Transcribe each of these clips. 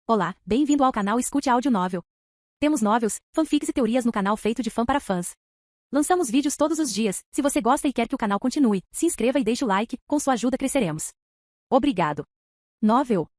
Olá, bem-vindo ao canal Escute Áudio Novel. Temos novels, fanfics e teorias no canal feito de fã para fãs. Lançamos vídeos todos os dias. Se você gosta e quer que o canal continue, se inscreva e deixe o like, com sua ajuda cresceremos. Obrigado. Novel.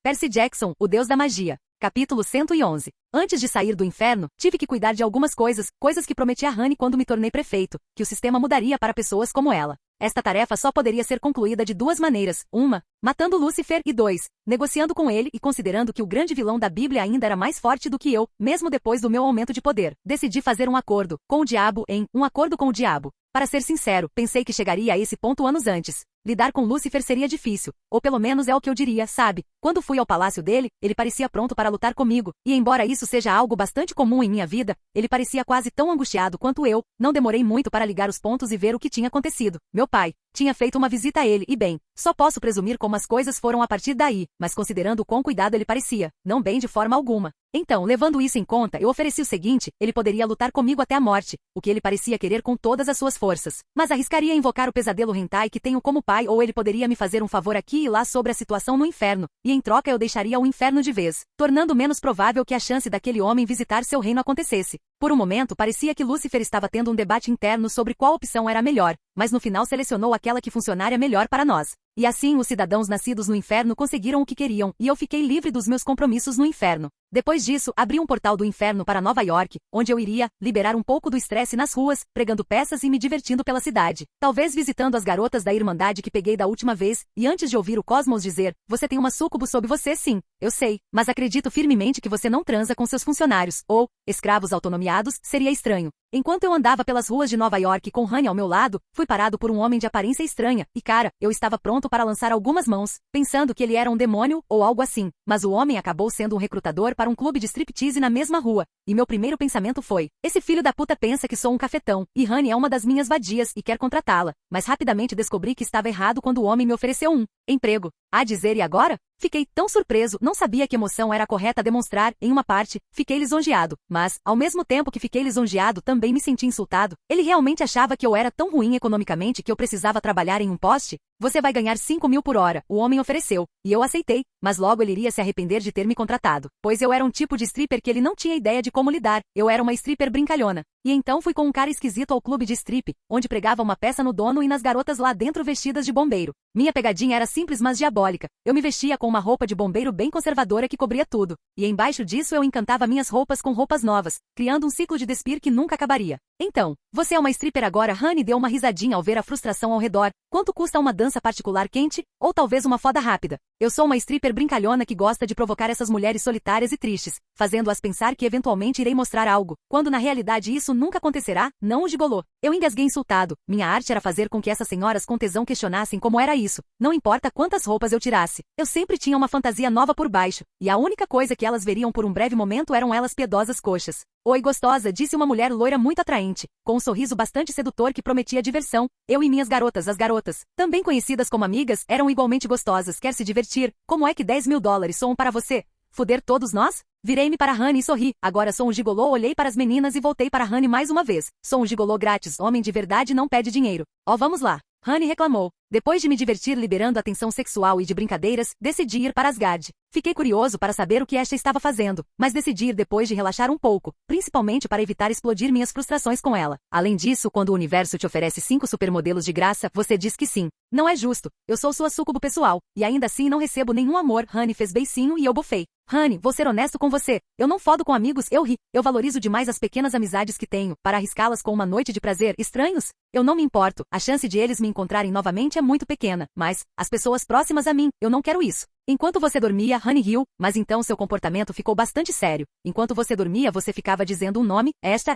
Percy Jackson, o Deus da Magia. Capítulo 111. Antes de sair do inferno, tive que cuidar de algumas coisas que prometi a Honey quando me tornei prefeito, que o sistema mudaria para pessoas como ela. Esta tarefa só poderia ser concluída de duas maneiras: uma, matando Lúcifer, e dois, negociando com ele e considerando que o grande vilão da Bíblia ainda era mais forte do que eu, mesmo depois do meu aumento de poder. Decidi fazer um acordo com o diabo um acordo com o diabo. Para ser sincero, pensei que chegaria a esse ponto anos antes. Lidar com Lúcifer seria difícil, ou pelo menos é o que eu diria, sabe? Quando fui ao palácio dele, ele parecia pronto para lutar comigo, e embora isso seja algo bastante comum em minha vida, ele parecia quase tão angustiado quanto eu. Não demorei muito para ligar os pontos e ver o que tinha acontecido. Meu pai tinha feito uma visita a ele e bem, só posso presumir como as coisas foram a partir daí, mas considerando o quão cuidado ele parecia, não bem de forma alguma. Então, levando isso em conta, eu ofereci o seguinte: ele poderia lutar comigo até a morte, o que ele parecia querer com todas as suas forças. Mas arriscaria invocar o pesadelo hentai que tenho como pai, ou ele poderia me fazer um favor aqui e lá sobre a situação no inferno, e em troca eu deixaria o inferno de vez, tornando menos provável que a chance daquele homem visitar seu reino acontecesse. Por um momento parecia que Lúcifer estava tendo um debate interno sobre qual opção era melhor, mas no final selecionou aquela que funcionaria melhor para nós. E assim os cidadãos nascidos no inferno conseguiram o que queriam, e eu fiquei livre dos meus compromissos no inferno. Depois disso, abri um portal do inferno para Nova York, onde eu iria liberar um pouco do estresse nas ruas, pregando peças e me divertindo pela cidade. Talvez visitando as garotas da Irmandade que peguei da última vez, e antes de ouvir o Cosmos dizer: "Você tem uma súcubo sob você, sim, eu sei, mas acredito firmemente que você não transa com seus funcionários, ou escravos autonomiados, seria estranho." Enquanto eu andava pelas ruas de Nova York com Honey ao meu lado, fui parado por um homem de aparência estranha, e cara, eu estava pronto para lançar algumas mãos, pensando que ele era um demônio, ou algo assim, mas o homem acabou sendo um recrutador para um clube de striptease na mesma rua, e meu primeiro pensamento foi: esse filho da puta pensa que sou um cafetão, e Honey é uma das minhas vadias e quer contratá-la, mas rapidamente descobri que estava errado quando o homem me ofereceu um emprego. A dizer, e agora? Fiquei tão surpreso, não sabia que emoção era correta a demonstrar. Em uma parte, fiquei lisonjeado, mas, ao mesmo tempo que fiquei lisonjeado, também me senti insultado. Ele realmente achava que eu era tão ruim economicamente que eu precisava trabalhar em um poste? "Você vai ganhar 5.000 por hora", o homem ofereceu, e eu aceitei, mas logo ele iria se arrepender de ter me contratado, pois eu era um tipo de stripper que ele não tinha ideia de como lidar. Eu era uma stripper brincalhona. E então fui com um cara esquisito ao clube de strip, onde pregava uma peça no dono e nas garotas lá dentro vestidas de bombeiro. Minha pegadinha era simples mas diabólica. Eu me vestia com uma roupa de bombeiro bem conservadora que cobria tudo, e embaixo disso eu encantava minhas roupas com roupas novas, criando um ciclo de despir que nunca acabaria. "Então, você é uma stripper agora?" Honey deu uma risadinha ao ver a frustração ao redor. "Quanto custa uma dança particular quente? Ou talvez uma foda rápida?" Eu sou uma stripper brincalhona que gosta de provocar essas mulheres solitárias e tristes, fazendo-as pensar que eventualmente irei mostrar algo, quando na realidade isso nunca acontecerá, não o gigolô. Eu engasguei insultado. Minha arte era fazer com que essas senhoras com tesão questionassem como era isso, não importa quantas roupas eu tirasse. Eu sempre tinha uma fantasia nova por baixo, e a única coisa que elas veriam por um breve momento eram elas piedosas coxas. "Oi, gostosa", disse uma mulher loira muito atraente, com um sorriso bastante sedutor que prometia diversão. Eu e minhas garotas, as garotas, também conhecidas como amigas, eram igualmente gostosas. "Quer se divertir? Como é que 10.000 dólares soam para você? Fuder todos nós?" Virei-me para Honey e sorri. "Agora sou um gigolô." Olhei para as meninas e voltei para Honey mais uma vez. "Sou um gigolô grátis, homem de verdade não pede dinheiro." "Ó, vamos lá." Honey reclamou. Depois de me divertir liberando a tensão sexual e de brincadeiras, decidi ir para Asgard. Fiquei curioso para saber o que esta estava fazendo, mas decidi ir depois de relaxar um pouco, principalmente para evitar explodir minhas frustrações com ela. Além disso, quando o universo te oferece 5 supermodelos de graça, você diz que sim. Não é justo. Eu sou sua súcubo pessoal, e ainda assim não recebo nenhum amor. Honey fez beicinho e eu bufei. "Honey, vou ser honesto com você. Eu não fodo com amigos." Eu ri. "Eu valorizo demais as pequenas amizades que tenho, para arriscá-las com uma noite de prazer. Estranhos? Eu não me importo. A chance de eles me encontrarem novamente é muito pequena, mas, as pessoas próximas a mim, eu não quero isso." Enquanto você dormia, Honey riu, mas então seu comportamento ficou bastante sério. "Enquanto você dormia, você ficava dizendo um nome, Esha.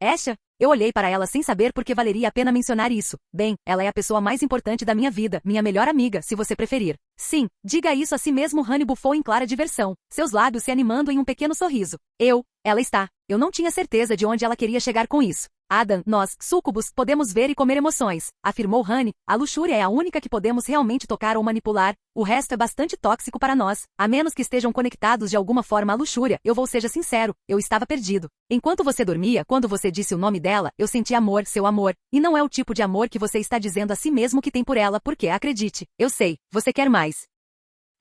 Esha?" Eu olhei para ela sem saber por que valeria a pena mencionar isso. Bem, ela é a pessoa mais importante da minha vida, minha melhor amiga, se você preferir. "Sim, diga isso a si mesmo." Honey bufou em clara diversão, seus lábios se animando em um pequeno sorriso. Ela está. Eu não tinha certeza de onde ela queria chegar com isso. "Adam, nós, súcubos, podemos ver e comer emoções", afirmou Honey. "A luxúria é a única que podemos realmente tocar ou manipular. O resto é bastante tóxico para nós. A menos que estejam conectados de alguma forma à luxúria, eu vou seja sincero, eu estava perdido. Enquanto você dormia, quando você disse o nome dela, eu senti amor, seu amor. E não é o tipo de amor que você está dizendo a si mesmo que tem por ela, porque, acredite, eu sei, você quer mais."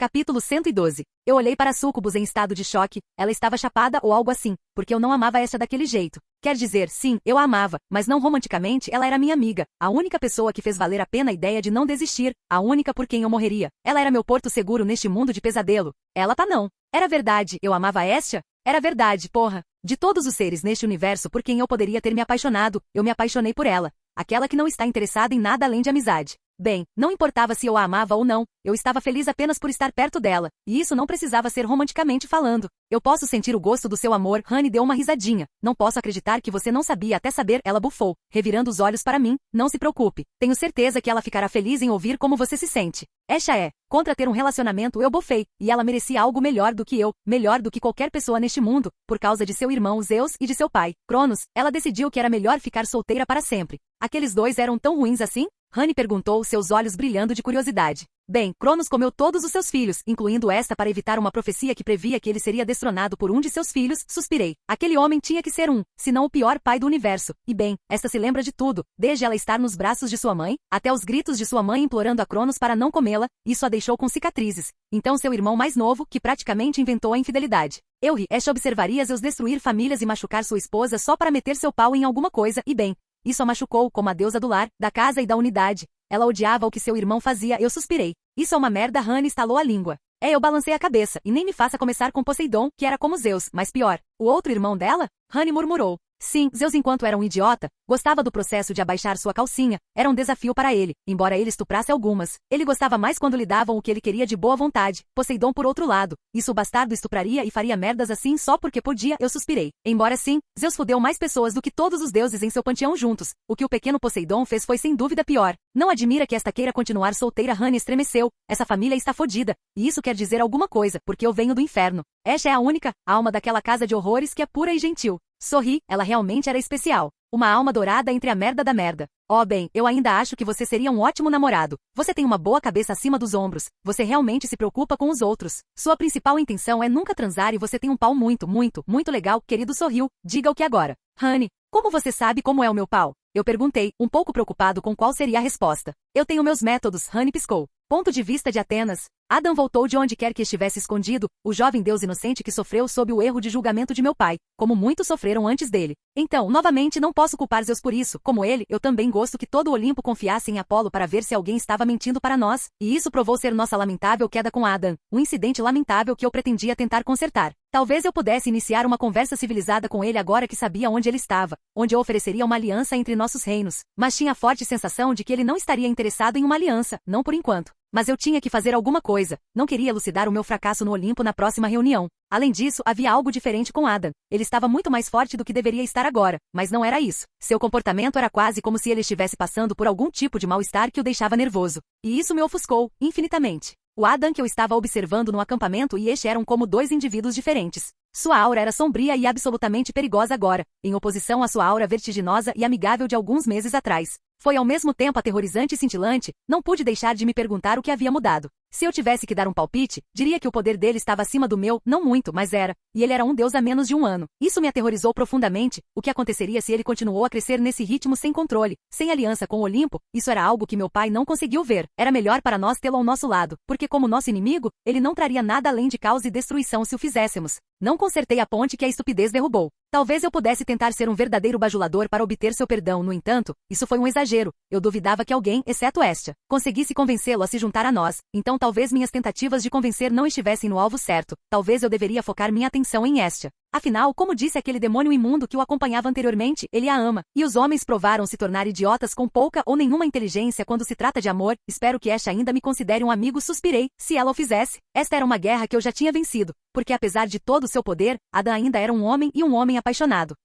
Capítulo 112. Eu olhei para Sucubus em estado de choque, ela estava chapada ou algo assim, porque eu não amava esta daquele jeito. Quer dizer, sim, eu a amava, mas não romanticamente, ela era minha amiga, a única pessoa que fez valer a pena a ideia de não desistir, a única por quem eu morreria. Ela era meu porto seguro neste mundo de pesadelo. Ela tá não. Era verdade, eu amava Estia? Era verdade, porra. De todos os seres neste universo por quem eu poderia ter me apaixonado, eu me apaixonei por ela. Aquela que não está interessada em nada além de amizade. Bem, não importava se eu a amava ou não, eu estava feliz apenas por estar perto dela, e isso não precisava ser romanticamente falando. Eu posso sentir o gosto do seu amor, Honey deu uma risadinha. Não posso acreditar que você não sabia até saber, ela bufou, revirando os olhos para mim. Não se preocupe, tenho certeza que ela ficará feliz em ouvir como você se sente. Esha é, contra ter um relacionamento eu bufei, e ela merecia algo melhor do que eu, melhor do que qualquer pessoa neste mundo, por causa de seu irmão Zeus e de seu pai, Cronos. Ela decidiu que era melhor ficar solteira para sempre. Aqueles dois eram tão ruins assim? Honey perguntou, seus olhos brilhando de curiosidade. Bem, Cronos comeu todos os seus filhos, incluindo esta para evitar uma profecia que previa que ele seria destronado por um de seus filhos, suspirei. Aquele homem tinha que ser se não o pior pai do universo. E bem, esta se lembra de tudo, desde ela estar nos braços de sua mãe, até os gritos de sua mãe implorando a Cronos para não comê-la, isso a deixou com cicatrizes. Então seu irmão mais novo, que praticamente inventou a infidelidade. Eu ri, Esha observaria Zeus destruir famílias e machucar sua esposa só para meter seu pau em alguma coisa, e bem, isso a machucou como a deusa do lar, da casa e da unidade. Ela odiava o que seu irmão fazia, eu suspirei. Isso é uma merda, Honey estalou a língua. Eu balancei a cabeça, e nem me faça começar com Poseidon, que era como Zeus, mas pior. O outro irmão dela? Honey murmurou. Sim, Zeus enquanto era um idiota, gostava do processo de abaixar sua calcinha, era um desafio para ele, embora ele estuprasse algumas. Ele gostava mais quando lhe davam o que ele queria de boa vontade. Poseidon por outro lado, isso o bastardo estupraria e faria merdas assim só porque podia, eu suspirei. Embora sim, Zeus fudeu mais pessoas do que todos os deuses em seu panteão juntos. O que o pequeno Poseidon fez foi sem dúvida pior. Não admira que esta queira continuar solteira, Honey estremeceu. Essa família está fodida, e isso quer dizer alguma coisa, porque eu venho do inferno. Esha é a única alma daquela casa de horrores que é pura e gentil. Sorri, ela realmente era especial. Uma alma dourada entre a merda da merda. Oh bem, eu ainda acho que você seria um ótimo namorado. Você tem uma boa cabeça acima dos ombros. Você realmente se preocupa com os outros. Sua principal intenção é nunca transar e você tem um pau muito, muito, muito legal, querido sorriu. Diga o que agora. Honey, como você sabe como é o meu pau? Eu perguntei, um pouco preocupado com qual seria a resposta. Eu tenho meus métodos, Honey piscou. Ponto de vista de Atenas. Adam voltou de onde quer que estivesse escondido, o jovem deus inocente que sofreu sob o erro de julgamento de meu pai, como muitos sofreram antes dele. Então, novamente não posso culpar Zeus por isso, como ele, eu também gosto que todo o Olimpo confiasse em Apolo para ver se alguém estava mentindo para nós, e isso provou ser nossa lamentável queda com Adam, um incidente lamentável que eu pretendia tentar consertar. Talvez eu pudesse iniciar uma conversa civilizada com ele agora que sabia onde ele estava, onde eu ofereceria uma aliança entre nossos reinos, mas tinha a forte sensação de que ele não estaria interessado em uma aliança, não por enquanto. Mas eu tinha que fazer alguma coisa, não queria elucidar o meu fracasso no Olimpo na próxima reunião. Além disso, havia algo diferente com Adam. Ele estava muito mais forte do que deveria estar agora, mas não era isso. Seu comportamento era quase como se ele estivesse passando por algum tipo de mal-estar que o deixava nervoso. E isso me ofuscou, infinitamente. O Adam que eu estava observando no acampamento e este eram como dois indivíduos diferentes. Sua aura era sombria e absolutamente perigosa agora, em oposição à sua aura vertiginosa e amigável de alguns meses atrás. Foi ao mesmo tempo aterrorizante e cintilante, não pude deixar de me perguntar o que havia mudado. Se eu tivesse que dar um palpite, diria que o poder dele estava acima do meu, não muito, mas era, e ele era um deus há menos de um ano. Isso me aterrorizou profundamente. O que aconteceria se ele continuou a crescer nesse ritmo sem controle, sem aliança com o Olimpo? Isso era algo que meu pai não conseguiu ver. Era melhor para nós tê-lo ao nosso lado, porque como nosso inimigo, ele não traria nada além de caos e destruição se o fizéssemos. Não consertei a ponte que a estupidez derrubou. Talvez eu pudesse tentar ser um verdadeiro bajulador para obter seu perdão, no entanto, isso foi um exagero. Eu duvidava que alguém, exceto Estia, conseguisse convencê-lo a se juntar a nós, então talvez minhas tentativas de convencer não estivessem no alvo certo, talvez eu deveria focar minha atenção em Estia. Afinal, como disse aquele demônio imundo que o acompanhava anteriormente, ele a ama, e os homens provaram se tornar idiotas com pouca ou nenhuma inteligência quando se trata de amor. Espero que Estia ainda me considere um amigo, suspirei, se ela o fizesse. Esta era uma guerra que eu já tinha vencido, porque apesar de todo o seu poder, Adam ainda era um homem e um homem apaixonado.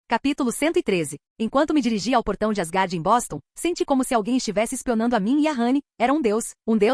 Capítulo 113. Enquanto me dirigia ao portão de Asgard em Boston, senti como se alguém estivesse espionando a mim e a Honey. Era um deus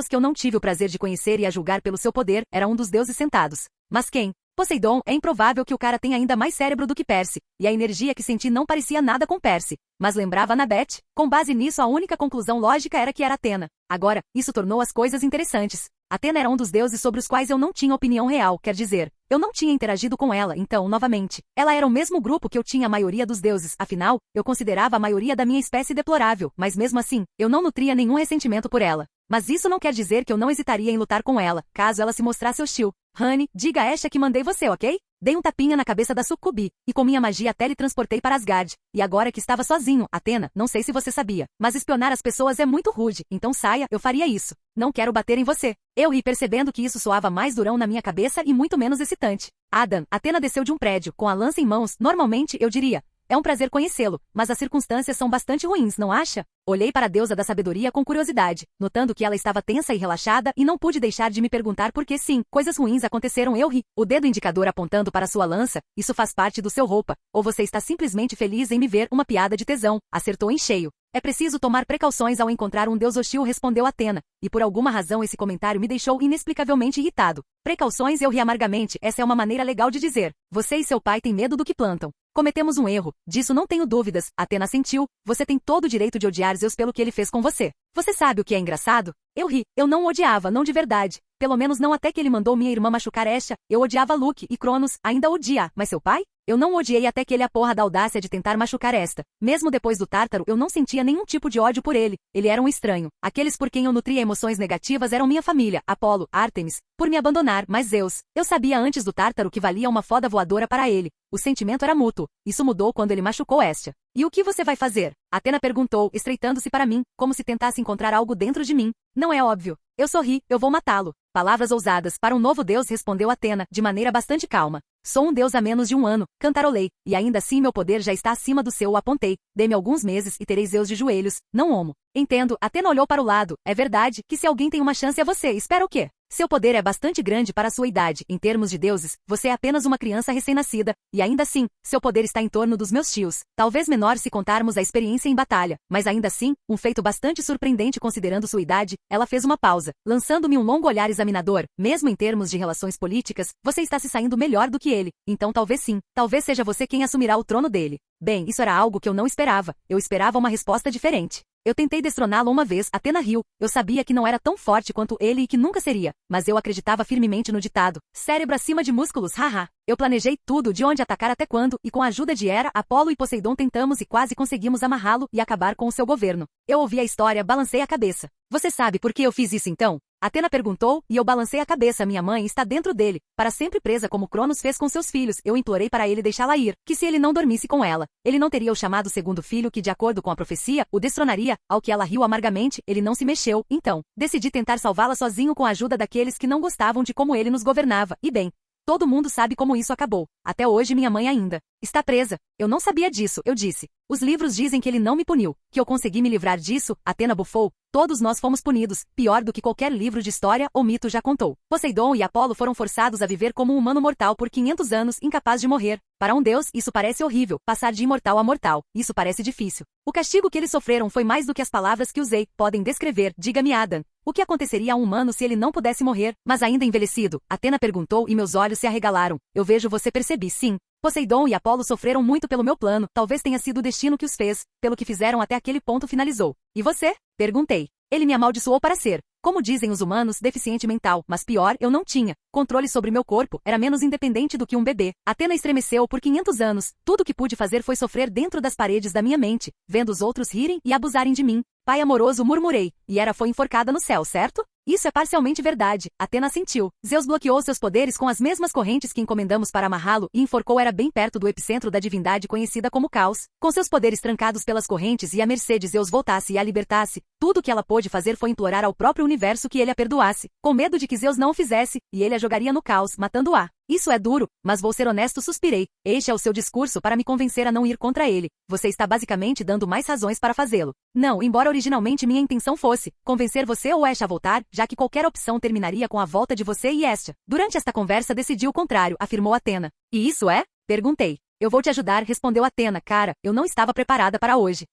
que eu não tive o prazer de conhecer e a julgar pelo seu poder, era um dos deuses sentados. Mas quem? Poseidon, é improvável que o cara tenha ainda mais cérebro do que Perse, e a energia que senti não parecia nada com Perse. Mas lembrava Annabeth? Com base nisso a única conclusão lógica era que era Atena. Agora, isso tornou as coisas interessantes. Atena era um dos deuses sobre os quais eu não tinha opinião real, quer dizer, eu não tinha interagido com ela, então, novamente, ela era o mesmo grupo que eu tinha a maioria dos deuses, afinal, eu considerava a maioria da minha espécie deplorável, mas mesmo assim, eu não nutria nenhum ressentimento por ela. Mas isso não quer dizer que eu não hesitaria em lutar com ela, caso ela se mostrasse hostil. Honey, diga a Esha que mandei você, ok? Dei um tapinha na cabeça da Succubi, e com minha magia teletransportei para Asgard. E agora que estava sozinho, Athena, não sei se você sabia, mas espionar as pessoas é muito rude, então saia, eu faria isso. Não quero bater em você. Eu ri percebendo que isso soava mais durão na minha cabeça e muito menos excitante. Adam, Athena desceu de um prédio, com a lança em mãos, normalmente eu diria. É um prazer conhecê-lo, mas as circunstâncias são bastante ruins, não acha? Olhei para a deusa da sabedoria com curiosidade, notando que ela estava tensa e relaxada e não pude deixar de me perguntar por que sim, coisas ruins aconteceram. Eu ri, o dedo indicador apontando para sua lança, isso faz parte do seu roupa, ou você está simplesmente feliz em me ver, uma piada de tesão, acertou em cheio. É preciso tomar precauções ao encontrar um deus hostil, respondeu Athena, e por alguma razão esse comentário me deixou inexplicavelmente irritado. Precauções, eu ri amargamente, essa é uma maneira legal de dizer. Você e seu pai têm medo do que plantam. Cometemos um erro, disso não tenho dúvidas, Athena sentiu, você tem todo o direito de odiar Zeus pelo que ele fez com você. Você sabe o que é engraçado? Eu ri, eu não o odiava, não de verdade. Pelo menos não até que ele mandou minha irmã machucar Esha, eu odiava Luke e Cronos, ainda odia, mas seu pai? Eu não o odiei até que ele a porra da audácia de tentar machucar esta. Mesmo depois do Tártaro eu não sentia nenhum tipo de ódio por ele, ele era um estranho. Aqueles por quem eu nutria emoções negativas eram minha família, Apolo, Ártemis, por me abandonar, mas Zeus. Eu sabia antes do Tártaro que valia uma foda voadora para ele. O sentimento era mútuo, isso mudou quando ele machucou Estia. E o que você vai fazer? Athena perguntou, estreitando-se para mim, como se tentasse encontrar algo dentro de mim. Não é óbvio. Eu sorri, eu vou matá-lo. Palavras ousadas para um novo deus, respondeu Athena, de maneira bastante calma. Sou um deus há menos de um ano, cantarolei, e ainda assim meu poder já está acima do seu, apontei. Dê-me alguns meses e terei Zeus de joelhos, não homo. Entendo, Athena olhou para o lado, é verdade, que se alguém tem uma chance é você, espera o quê? Seu poder é bastante grande para sua idade, em termos de deuses, você é apenas uma criança recém-nascida, e ainda assim, seu poder está em torno dos meus tios, talvez menor se contarmos a experiência em batalha, mas ainda assim, um feito bastante surpreendente considerando sua idade. Ela fez uma pausa, lançando-me um longo olhar examinador, mesmo em termos de relações políticas, você está se saindo melhor do que ele, então talvez sim, talvez seja você quem assumirá o trono dele. Bem, isso era algo que eu não esperava, eu esperava uma resposta diferente. Eu tentei destroná-lo uma vez, Athena riu, eu sabia que não era tão forte quanto ele e que nunca seria, mas eu acreditava firmemente no ditado, cérebro acima de músculos, haha. Eu planejei tudo, de onde atacar até quando, e com a ajuda de Hera, Apolo e Poseidon tentamos e quase conseguimos amarrá-lo e acabar com o seu governo. Eu ouvi a história, balancei a cabeça. Você sabe por que eu fiz isso então? Athena perguntou, e eu balancei a cabeça. Minha mãe está dentro dele, para sempre presa como Cronos fez com seus filhos. Eu implorei para ele deixá-la ir, que se ele não dormisse com ela, ele não teria o chamado segundo filho que, de acordo com a profecia, o destronaria, ao que ela riu amargamente. Ele não se mexeu, então, decidi tentar salvá-la sozinho com a ajuda daqueles que não gostavam de como ele nos governava, e bem, todo mundo sabe como isso acabou. Até hoje minha mãe ainda está presa. Eu não sabia disso, eu disse. Os livros dizem que ele não me puniu, que eu consegui me livrar disso, Athena bufou. Todos nós fomos punidos, pior do que qualquer livro de história ou mito já contou. Poseidon e Apolo foram forçados a viver como um humano mortal por 500 anos, incapaz de morrer. Para um deus, isso parece horrível, passar de imortal a mortal. Isso parece difícil. O castigo que eles sofreram foi mais do que as palavras que usei podem descrever. Diga-me, Adam, o que aconteceria a um humano se ele não pudesse morrer, mas ainda envelhecido? Athena perguntou e meus olhos se arregalaram. Eu vejo você, percebi, sim. Poseidon e Apolo sofreram muito pelo meu plano, talvez tenha sido o destino que os fez, pelo que fizeram até aquele ponto, finalizou. E você? Perguntei. Ele me amaldiçoou para ser, como dizem os humanos, deficiente mental, mas pior, eu não tinha controle sobre meu corpo, era menos independente do que um bebê. Athena estremeceu por 500 anos, tudo o que pude fazer foi sofrer dentro das paredes da minha mente, vendo os outros rirem e abusarem de mim. Pai amoroso, murmurei, e Hera foi enforcada no céu, certo? Isso é parcialmente verdade, Athena sentiu. Zeus bloqueou seus poderes com as mesmas correntes que encomendamos para amarrá-lo e enforcou Hera bem perto do epicentro da divindade conhecida como Caos. Com seus poderes trancados pelas correntes e à mercê de Zeus voltasse e a libertasse, tudo o que ela pôde fazer foi implorar ao próprio universo que ele a perdoasse, com medo de que Zeus não o fizesse, e ele a jogaria no caos, matando-a. Isso é duro, mas vou ser honesto, suspirei. Este é o seu discurso para me convencer a não ir contra ele. Você está basicamente dando mais razões para fazê-lo. Não, embora originalmente minha intenção fosse convencer você ou Esha a voltar, já que qualquer opção terminaria com a volta de você e Esha. Durante esta conversa decidi o contrário, afirmou Athena. E isso é? Perguntei. Eu vou te ajudar, respondeu Athena. Cara, eu não estava preparada para hoje.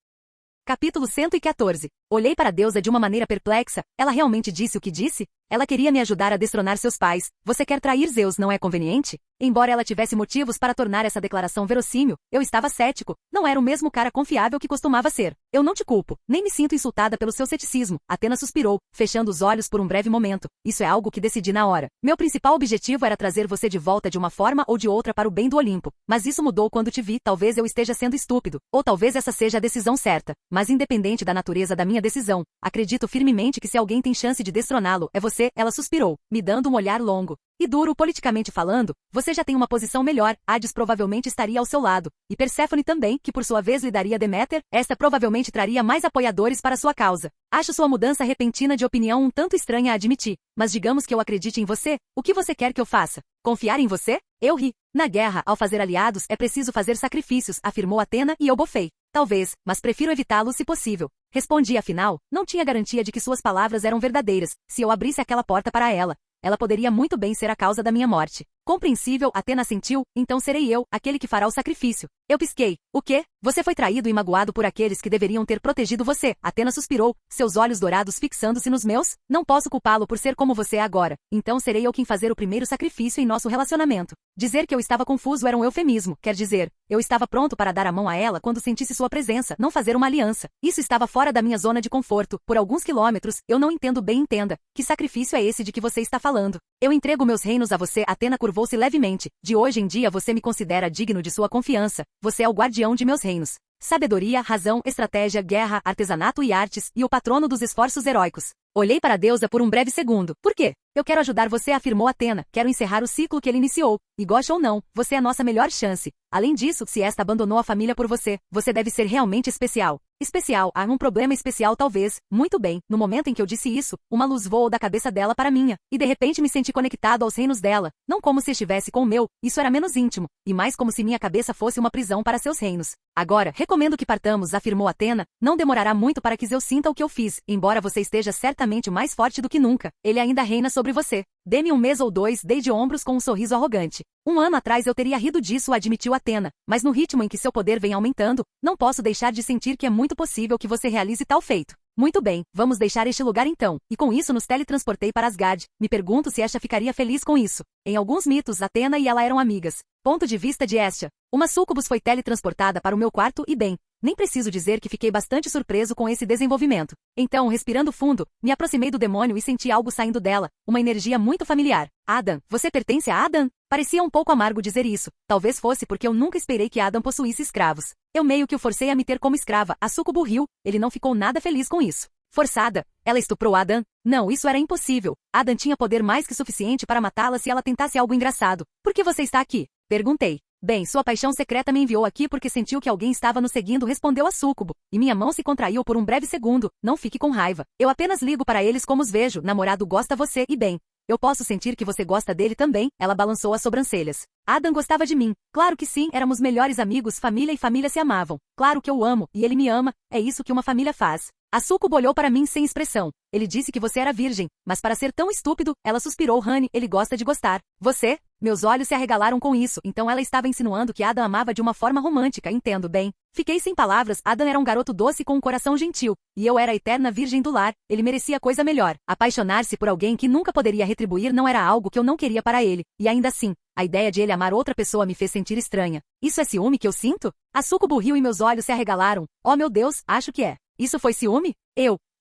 Capítulo 114. Olhei para a deusa de uma maneira perplexa. Ela realmente disse o que disse? Ela queria me ajudar a destronar seus pais. Você quer trair Zeus, não é conveniente? Embora ela tivesse motivos para tornar essa declaração verossímil, eu estava cético. Não era o mesmo cara confiável que costumava ser. Eu não te culpo, nem me sinto insultada pelo seu ceticismo. Atenas suspirou, fechando os olhos por um breve momento. Isso é algo que decidi na hora. Meu principal objetivo era trazer você de volta de uma forma ou de outra para o bem do Olimpo. Mas isso mudou quando te vi. Talvez eu esteja sendo estúpido, ou talvez essa seja a decisão certa. Mas independente da natureza da minha decisão, acredito firmemente que se alguém tem chance de destroná-lo, é você. Ela suspirou, me dando um olhar longo e duro. Politicamente falando, você já tem uma posição melhor. Hades provavelmente estaria ao seu lado, e Perséfone também, que por sua vez lhe daria Deméter. Esta provavelmente traria mais apoiadores para sua causa. Acho sua mudança repentina de opinião um tanto estranha a admitir, mas digamos que eu acredite em você. O que você quer que eu faça? Confiar em você? Eu ri. Na guerra, ao fazer aliados, é preciso fazer sacrifícios, afirmou Atena, e eu bofei. Talvez, mas prefiro evitá-lo se possível. Respondi. Afinal, não tinha garantia de que suas palavras eram verdadeiras. Se eu abrisse aquela porta para ela poderia muito bem ser a causa da minha morte. Compreensível, Atena assentiu. Então serei eu, aquele que fará o sacrifício. Eu pisquei. O quê? Você foi traído e magoado por aqueles que deveriam ter protegido você. Atena suspirou, seus olhos dourados fixando-se nos meus. Não posso culpá-lo por ser como você é agora. Então serei eu quem fazer o primeiro sacrifício em nosso relacionamento. Dizer que eu estava confuso era um eufemismo. Quer dizer, eu estava pronto para dar a mão a ela quando sentisse sua presença, não fazer uma aliança. Isso estava fora da minha zona de conforto. Por alguns quilômetros, eu não entendo bem. Entenda. Que sacrifício é esse de que você está falando? Eu entrego meus reinos a você. Atena curvou-se levemente. De hoje em dia você me considera digno de sua confiança. Você é o guardião de meus reinos. Sabedoria, razão, estratégia, guerra, artesanato e artes, e o patrono dos esforços heróicos. Olhei para a deusa por um breve segundo. Por quê? Eu quero ajudar você, afirmou Atena. Quero encerrar o ciclo que ele iniciou. E goste ou não, você é a nossa melhor chance. Além disso, se esta abandonou a família por você, você deve ser realmente especial. Especial, há um problema especial talvez. Muito bem, no momento em que eu disse isso, uma luz voou da cabeça dela para a minha, e de repente me senti conectado aos reinos dela, não como se estivesse com o meu, isso era menos íntimo, e mais como se minha cabeça fosse uma prisão para seus reinos. Agora, recomendo que partamos, afirmou Atena. Não demorará muito para que Zeus sinta o que eu fiz, embora você esteja certamente mais forte do que nunca, ele ainda reina sobre você. Dê-me um mês ou dois, dei de ombros com um sorriso arrogante. 1 ano atrás eu teria rido disso, admitiu Atena, mas no ritmo em que seu poder vem aumentando, não posso deixar de sentir que é muito possível que você realize tal feito. Muito bem, vamos deixar este lugar então, e com isso nos teletransportei para Asgard. Me pergunto se Hestia ficaria feliz com isso. Em alguns mitos, Atena e ela eram amigas. Ponto de vista de Hestia. Uma súcubus foi teletransportada para o meu quarto e bem, nem preciso dizer que fiquei bastante surpreso com esse desenvolvimento. Então, respirando fundo, me aproximei do demônio e senti algo saindo dela, uma energia muito familiar. Adam, você pertence a Adam? Parecia um pouco amargo dizer isso. Talvez fosse porque eu nunca esperei que Adam possuísse escravos. Eu meio que o forcei a me ter como escrava. A súcubo riu, ele não ficou nada feliz com isso. Forçada. Ela estuprou Adam? Não, isso era impossível. Adam tinha poder mais que suficiente para matá-la se ela tentasse algo engraçado. Por que você está aqui? Perguntei. Bem, sua paixão secreta me enviou aqui porque sentiu que alguém estava nos seguindo, respondeu a súcubo, e minha mão se contraiu por um breve segundo. Não fique com raiva. Eu apenas ligo para eles como os vejo. Namorado gosta você e bem. Eu posso sentir que você gosta dele também. Ela balançou as sobrancelhas. Adam gostava de mim. Claro que sim, éramos melhores amigos, família e família se amavam. Claro que eu o amo, e ele me ama. É isso que uma família faz. A súcubo olhou para mim sem expressão. Ele disse que você era virgem, mas para ser tão estúpido, ela suspirou. Honey, ele gosta de gostar. Você? Meus olhos se arregalaram com isso, então ela estava insinuando que Adam amava de uma forma romântica, entendo bem. Fiquei sem palavras. Adam era um garoto doce com um coração gentil, e eu era a eterna virgem do lar. Ele merecia coisa melhor. Apaixonar-se por alguém que nunca poderia retribuir não era algo que eu não queria para ele, e ainda assim, a ideia de ele amar outra pessoa me fez sentir estranha. Isso é ciúme que eu sinto? A súcubo riu e meus olhos se arregalaram. Oh meu Deus, acho que é. Isso foi ciúme?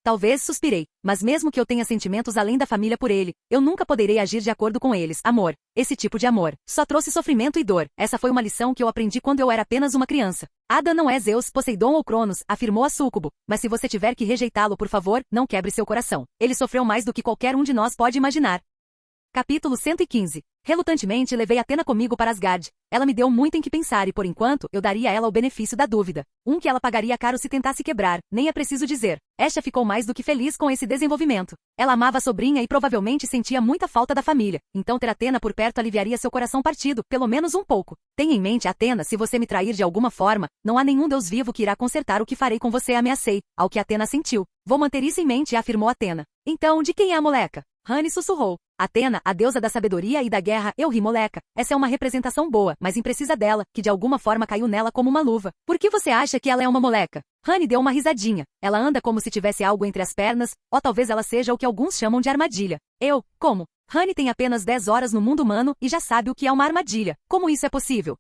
Talvez suspirei, mas mesmo que eu tenha sentimentos além da família por ele, eu nunca poderei agir de acordo com eles. Amor. Esse tipo de amor só trouxe sofrimento e dor. Essa foi uma lição que eu aprendi quando eu era apenas uma criança. Adam não é Zeus, Poseidon ou Cronos, afirmou a súcubo, mas se você tiver que rejeitá-lo, por favor, não quebre seu coração. Ele sofreu mais do que qualquer um de nós pode imaginar. Capítulo 115. Relutantemente levei Atena comigo para Asgard. Ela me deu muito em que pensar e por enquanto eu daria a ela o benefício da dúvida. Que ela pagaria caro se tentasse quebrar, nem é preciso dizer. Hestia ficou mais do que feliz com esse desenvolvimento. Ela amava a sobrinha e provavelmente sentia muita falta da família. Então ter Atena por perto aliviaria seu coração partido, pelo menos um pouco. Tenha em mente, Atena, se você me trair de alguma forma, não há nenhum deus vivo que irá consertar o que farei com você, ameacei. Ao que Atena sentiu. Vou manter isso em mente, afirmou Atena. Então, de quem é a moleca? Rani sussurrou. Atena, a deusa da sabedoria e da guerra, eu ri, moleca. Essa é uma representação boa, mas imprecisa dela, que de alguma forma caiu nela como uma luva. Por que você acha que ela é uma moleca? Rani deu uma risadinha. Ela anda como se tivesse algo entre as pernas, ou talvez ela seja o que alguns chamam de armadilha. Como? Rani tem apenas 10 horas no mundo humano e já sabe o que é uma armadilha. Como isso é possível?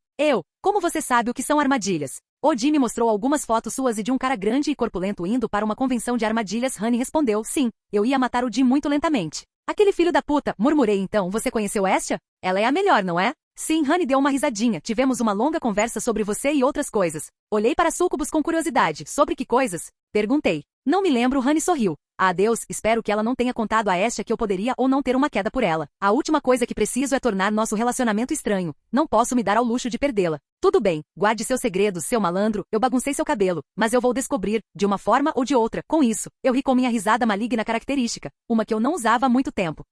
Como você sabe o que são armadilhas? Odin me mostrou algumas fotos suas e de um cara grande e corpulento indo para uma convenção de armadilhas. Rani respondeu, sim, eu ia matar Odin muito lentamente. Aquele filho da puta, murmurei então, você conheceu Estia? Ela é a melhor, não é? Sim, Rani deu uma risadinha, tivemos uma longa conversa sobre você e outras coisas. Olhei para Sucubus com curiosidade, sobre que coisas? Perguntei. Não me lembro, Rani sorriu. Adeus, espero que ela não tenha contado a Estia que eu poderia ou não ter uma queda por ela. A última coisa que preciso é tornar nosso relacionamento estranho. Não posso me dar ao luxo de perdê-la. Tudo bem, guarde seus segredos, seu malandro, eu baguncei seu cabelo, mas eu vou descobrir, de uma forma ou de outra, com isso. Eu ri com minha risada maligna característica, uma que eu não usava há muito tempo.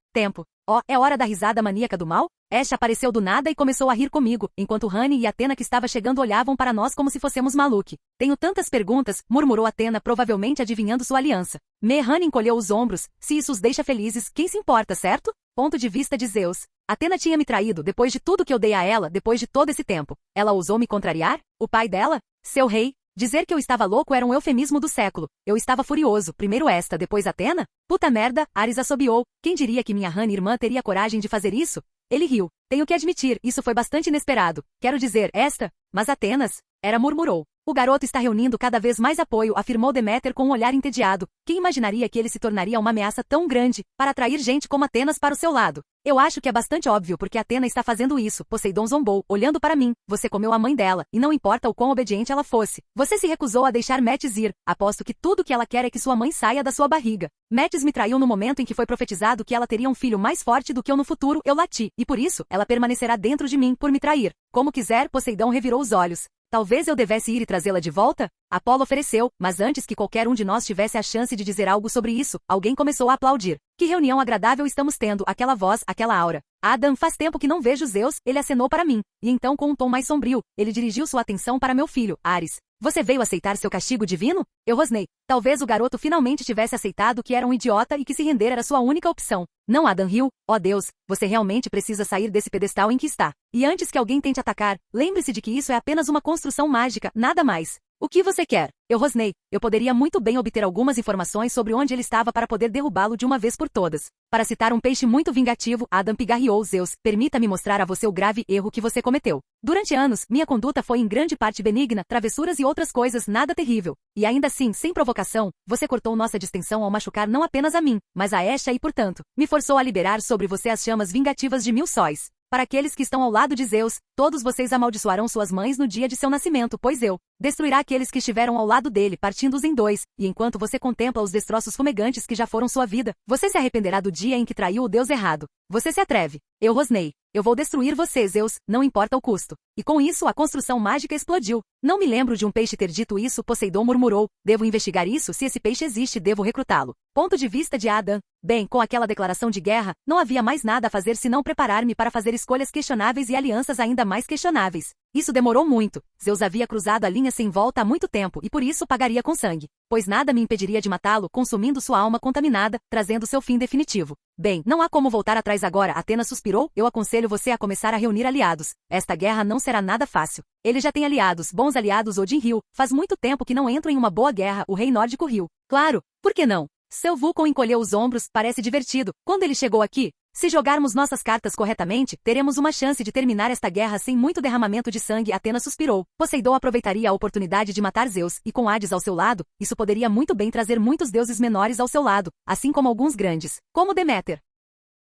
É hora da risada maníaca do mal? Estia apareceu do nada e começou a rir comigo, enquanto Rani e Atena que estava chegando olhavam para nós como se fossemos maluque. Tenho tantas perguntas, murmurou Atena provavelmente adivinhando sua aliança. Rani encolheu os ombros, se isso os deixa felizes, quem se importa, certo? Ponto de vista de Zeus. Atena tinha me traído depois de tudo que eu dei a ela depois de todo esse tempo. Ela ousou me contrariar? O pai dela? Seu rei? Dizer que eu estava louco era um eufemismo do século. Eu estava furioso, primeiro esta, depois Atena? Puta merda, Ares assobiou. Quem diria que minha Rani irmã teria coragem de fazer isso? Ele riu. Tenho que admitir, isso foi bastante inesperado. Quero dizer, esta? Mas Atenas? Murmurou. O garoto está reunindo cada vez mais apoio, afirmou Deméter com um olhar entediado. Quem imaginaria que ele se tornaria uma ameaça tão grande, para atrair gente como Atenas para o seu lado? Eu acho que é bastante óbvio porque Atena está fazendo isso, Poseidon zombou, olhando para mim. Você comeu a mãe dela, e não importa o quão obediente ela fosse. Você se recusou a deixar Metis ir. Aposto que tudo que ela quer é que sua mãe saia da sua barriga. Metis me traiu no momento em que foi profetizado que ela teria um filho mais forte do que eu no futuro, eu lati, e por isso, ela permanecerá dentro de mim por me trair. Como quiser, Poseidon revirou os olhos. Talvez eu devesse ir e trazê-la de volta? Apolo ofereceu, mas antes que qualquer um de nós tivesse a chance de dizer algo sobre isso, alguém começou a aplaudir. Que reunião agradável estamos tendo, aquela voz, aquela aura. Adam, faz tempo que não vejo Zeus, ele acenou para mim. E então com um tom mais sombrio, ele dirigiu sua atenção para meu filho, Ares. Você veio aceitar seu castigo divino? Eu rosnei. Talvez o garoto finalmente tivesse aceitado que era um idiota e que se render era sua única opção. Não, Adam riu. Oh Deus, você realmente precisa sair desse pedestal em que está. E antes que alguém tente atacar, lembre-se de que isso é apenas uma construção mágica, nada mais. O que você quer? Eu rosnei. Eu poderia muito bem obter algumas informações sobre onde ele estava para poder derrubá-lo de uma vez por todas. Para citar um peixe muito vingativo, Adam pigarreou. Zeus, permita-me mostrar a você o grave erro que você cometeu. Durante anos, minha conduta foi em grande parte benigna, travessuras e outras coisas, nada terrível. E ainda assim, sem provocação, você cortou nossa distensão ao machucar não apenas a mim, mas a Estia e, portanto, me forçou a liberar sobre você as chamas vingativas de 1000 sóis. Para aqueles que estão ao lado de Zeus, todos vocês amaldiçoarão suas mães no dia de seu nascimento, pois eu destruirá aqueles que estiveram ao lado dele, partindo-os em dois, e enquanto você contempla os destroços fumegantes que já foram sua vida, você se arrependerá do dia em que traiu o Deus errado. Você se atreve. Eu rosnei. Eu vou destruir você, Zeus, não importa o custo. E com isso a construção mágica explodiu. Não me lembro de um peixe ter dito isso, Poseidon murmurou. Devo investigar isso, se esse peixe existe, devo recrutá-lo. Ponto de vista de Adam. Bem, com aquela declaração de guerra, não havia mais nada a fazer senão preparar-me para fazer escolhas questionáveis e alianças ainda mais questionáveis. Isso demorou muito. Zeus havia cruzado a linha sem volta há muito tempo e por isso pagaria com sangue. Pois nada me impediria de matá-lo, consumindo sua alma contaminada, trazendo seu fim definitivo. Bem, não há como voltar atrás agora, Atena suspirou, eu aconselho você a começar a reunir aliados. Esta guerra não será nada fácil. Ele já tem aliados, bons aliados. Odin riu. Faz muito tempo que não entro em uma boa guerra, o rei nórdico riu. Claro, por que não? Seu Vulcan encolheu os ombros, parece divertido. Quando ele chegou aqui, se jogarmos nossas cartas corretamente, teremos uma chance de terminar esta guerra sem muito derramamento de sangue. Atena suspirou. Poseidon aproveitaria a oportunidade de matar Zeus, e com Hades ao seu lado, isso poderia muito bem trazer muitos deuses menores ao seu lado, assim como alguns grandes, como Deméter.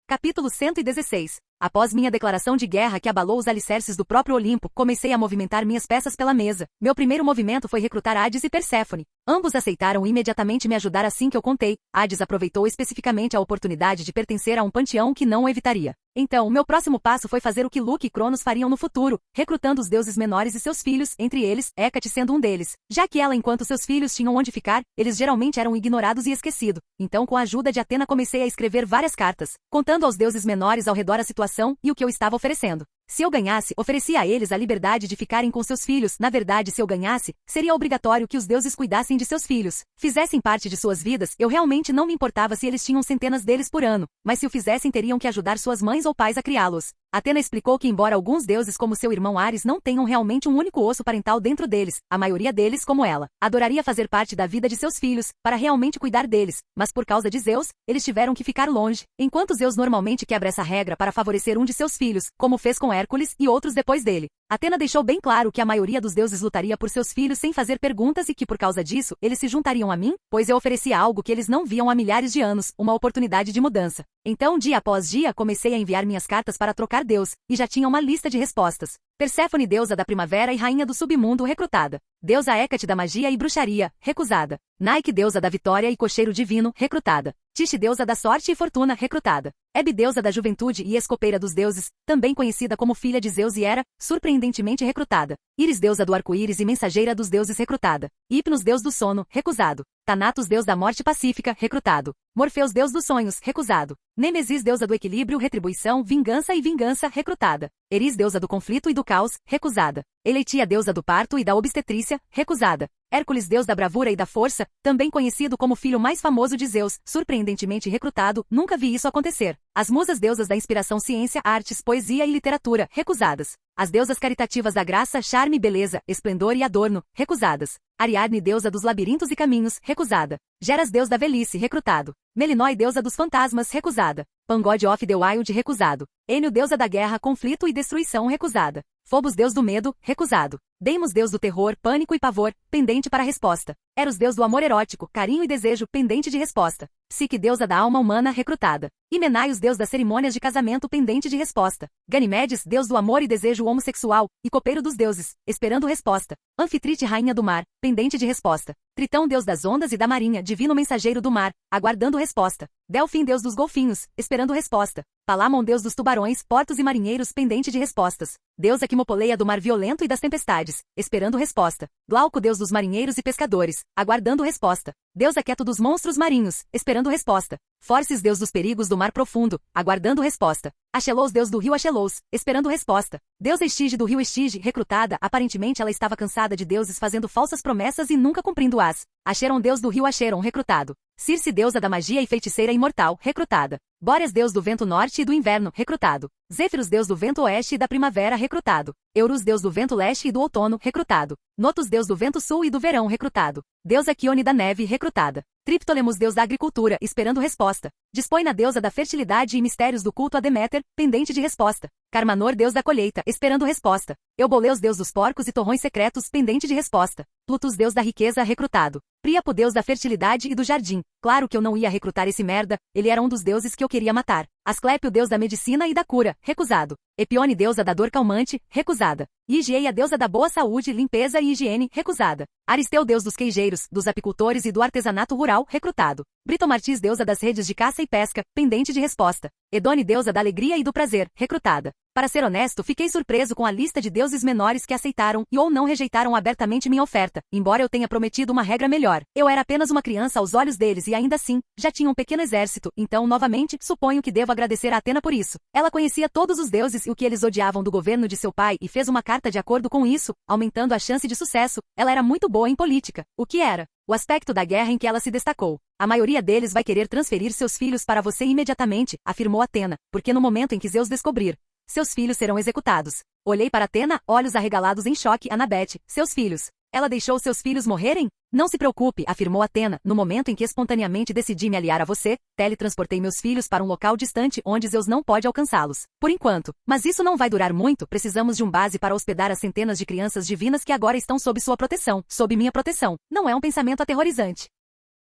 Capítulo 116. Após minha declaração de guerra que abalou os alicerces do próprio Olimpo, comecei a movimentar minhas peças pela mesa. Meu primeiro movimento foi recrutar Hades e Perséfone. Ambos aceitaram imediatamente me ajudar assim que eu contei. Hades aproveitou especificamente a oportunidade de pertencer a um panteão que não o evitaria. Então, meu próximo passo foi fazer o que Luke e Cronos fariam no futuro, recrutando os deuses menores e seus filhos, entre eles, Hécate sendo um deles. Já que ela, enquanto seus filhos tinham onde ficar, eles geralmente eram ignorados e esquecidos. Então, com a ajuda de Atena comecei a escrever várias cartas, contando aos deuses menores ao redor a situação e o que eu estava oferecendo. Se eu ganhasse, oferecia a eles a liberdade de ficarem com seus filhos. Na verdade, se eu ganhasse, seria obrigatório que os deuses cuidassem de seus filhos, fizessem parte de suas vidas. Eu realmente não me importava se eles tinham centenas deles por ano, mas se o fizessem teriam que ajudar suas mães ou pais a criá-los. Atena explicou que embora alguns deuses como seu irmão Ares não tenham realmente um único osso parental dentro deles, a maioria deles, como ela, adoraria fazer parte da vida de seus filhos, para realmente cuidar deles, mas por causa de Zeus, eles tiveram que ficar longe, enquanto Zeus normalmente quebra essa regra para favorecer um de seus filhos, como fez com Hércules e outros depois dele. Atena deixou bem claro que a maioria dos deuses lutaria por seus filhos sem fazer perguntas e que por causa disso, eles se juntariam a mim, pois eu oferecia algo que eles não viam há milhares de anos, uma oportunidade de mudança. Então, dia após dia, comecei a enviar minhas cartas para trocar Deus, e já tinha uma lista de respostas. Perséfone, deusa da primavera e rainha do submundo, recrutada. Deusa Hécate da magia e bruxaria, recusada. Nike, deusa da vitória e cocheiro divino, recrutada. Tixe, deusa da sorte e fortuna, recrutada. Hebe, deusa da juventude e escopeira dos deuses, também conhecida como filha de Zeus e Hera, surpreendentemente recrutada. Íris, deusa do arco-íris e mensageira dos deuses, recrutada. Hipnos, deus do sono, recusado. Thanatos, deus da morte pacífica, recrutado. Morfeus, deus dos sonhos, recusado. Nêmesis, deusa do equilíbrio, retribuição, vingança e vingança, recrutada. Eris, deusa do conflito e do caos, recusada. Eleitia, deusa do parto e da obstetrícia, recusada. Hércules, deus da bravura e da força, também conhecido como filho mais famoso de Zeus, surpreendentemente recrutado, nunca vi isso acontecer. As musas, deusas da inspiração, ciência, artes, poesia e literatura, recusadas. As deusas caritativas da graça, charme, beleza, esplendor e adorno, recusadas. Ariadne, deusa dos labirintos e caminhos, recusada. Geras, deus da velhice, recrutado. Melinói, deusa dos fantasmas, recusada. Pangod of the Wild, recusado. Enio, deusa da guerra, conflito e destruição, recusada. Phobos, deus do medo, recusado. Deimos, deus do terror, pânico e pavor, pendente para resposta. Eros, deus do amor erótico, carinho e desejo, pendente de resposta. Psique, deusa da alma humana, recrutada. Himenaios, deus das cerimônias de casamento, pendente de resposta. Ganimedes, deus do amor e desejo homossexual, e copeiro dos deuses, esperando resposta. Anfitrite, rainha do mar, pendente de resposta. Tritão, deus das ondas e da marinha, divino mensageiro do mar, aguardando resposta. Delfim, deus dos golfinhos, esperando resposta. Palamon, deus dos tubarões, portos e marinheiros, pendente de respostas. Deusa Quimopoleia do mar violento e das tempestades, esperando resposta. Glauco, deus dos marinheiros e pescadores, aguardando resposta. Deusa Queto dos monstros marinhos, esperando resposta. Forces, deus dos perigos do mar profundo, aguardando resposta. Achelos, deus do rio Achelos, esperando resposta. Deusa Estige do rio Estige, recrutada, aparentemente ela estava cansada de deuses fazendo falsas promessas e nunca cumprindo-as. Acheron, deus do rio Acheron, recrutado. Circe, deusa da magia e feiticeira imortal, recrutada. Bóreas, deus do vento norte e do inverno, recrutado. Zéfiros, deus do vento oeste e da primavera, recrutado. Eurus, deus do vento leste e do outono, recrutado. Notus, deus do vento sul e do verão, recrutado. Deusa Quione da neve, recrutada. Triptolemos, deus da agricultura, esperando resposta. Dispõe na deusa da fertilidade e mistérios do culto a Deméter, pendente de resposta. Carmanor, deus da colheita, esperando resposta. Euboleus, deus dos porcos e torrões secretos, pendente de resposta. Plutus, deus da riqueza, recrutado. Príapo, deus da fertilidade e do jardim. Claro que eu não ia recrutar esse merda, ele era um dos deuses que eu queria matar. Asclépio, deus da medicina e da cura, recusado. Epione, deusa da dor calmante, recusada. Higieia, deusa da boa saúde, limpeza e higiene, recusada. Aristeu, deus dos queijeiros, dos apicultores e do artesanato rural, recrutado. Britomartis, deusa das redes de caça e pesca, pendente de resposta. Edone, deusa da alegria e do prazer, recrutada. Para ser honesto, fiquei surpreso com a lista de deuses menores que aceitaram e ou não rejeitaram abertamente minha oferta, embora eu tenha prometido uma regra melhor. Eu era apenas uma criança aos olhos deles e ainda assim, já tinha um pequeno exército, então, novamente, suponho que devo agradecer a Atena por isso. Ela conhecia todos os deuses e o que eles odiavam do governo de seu pai e fez uma carta de acordo com isso, aumentando a chance de sucesso. Ela era muito boa em política. O que era? O aspecto da guerra em que ela se destacou. A maioria deles vai querer transferir seus filhos para você imediatamente, afirmou Atena, porque no momento em que Zeus descobrir, seus filhos serão executados. Olhei para Atena, olhos arregalados em choque. Anabete, seus filhos. Ela deixou seus filhos morrerem? Não se preocupe, afirmou Atena, no momento em que espontaneamente decidi me aliar a você, teletransportei meus filhos para um local distante onde Zeus não pode alcançá-los. Por enquanto. Mas isso não vai durar muito, precisamos de um base para hospedar as centenas de crianças divinas que agora estão sob sua proteção, sob minha proteção. Não é um pensamento aterrorizante.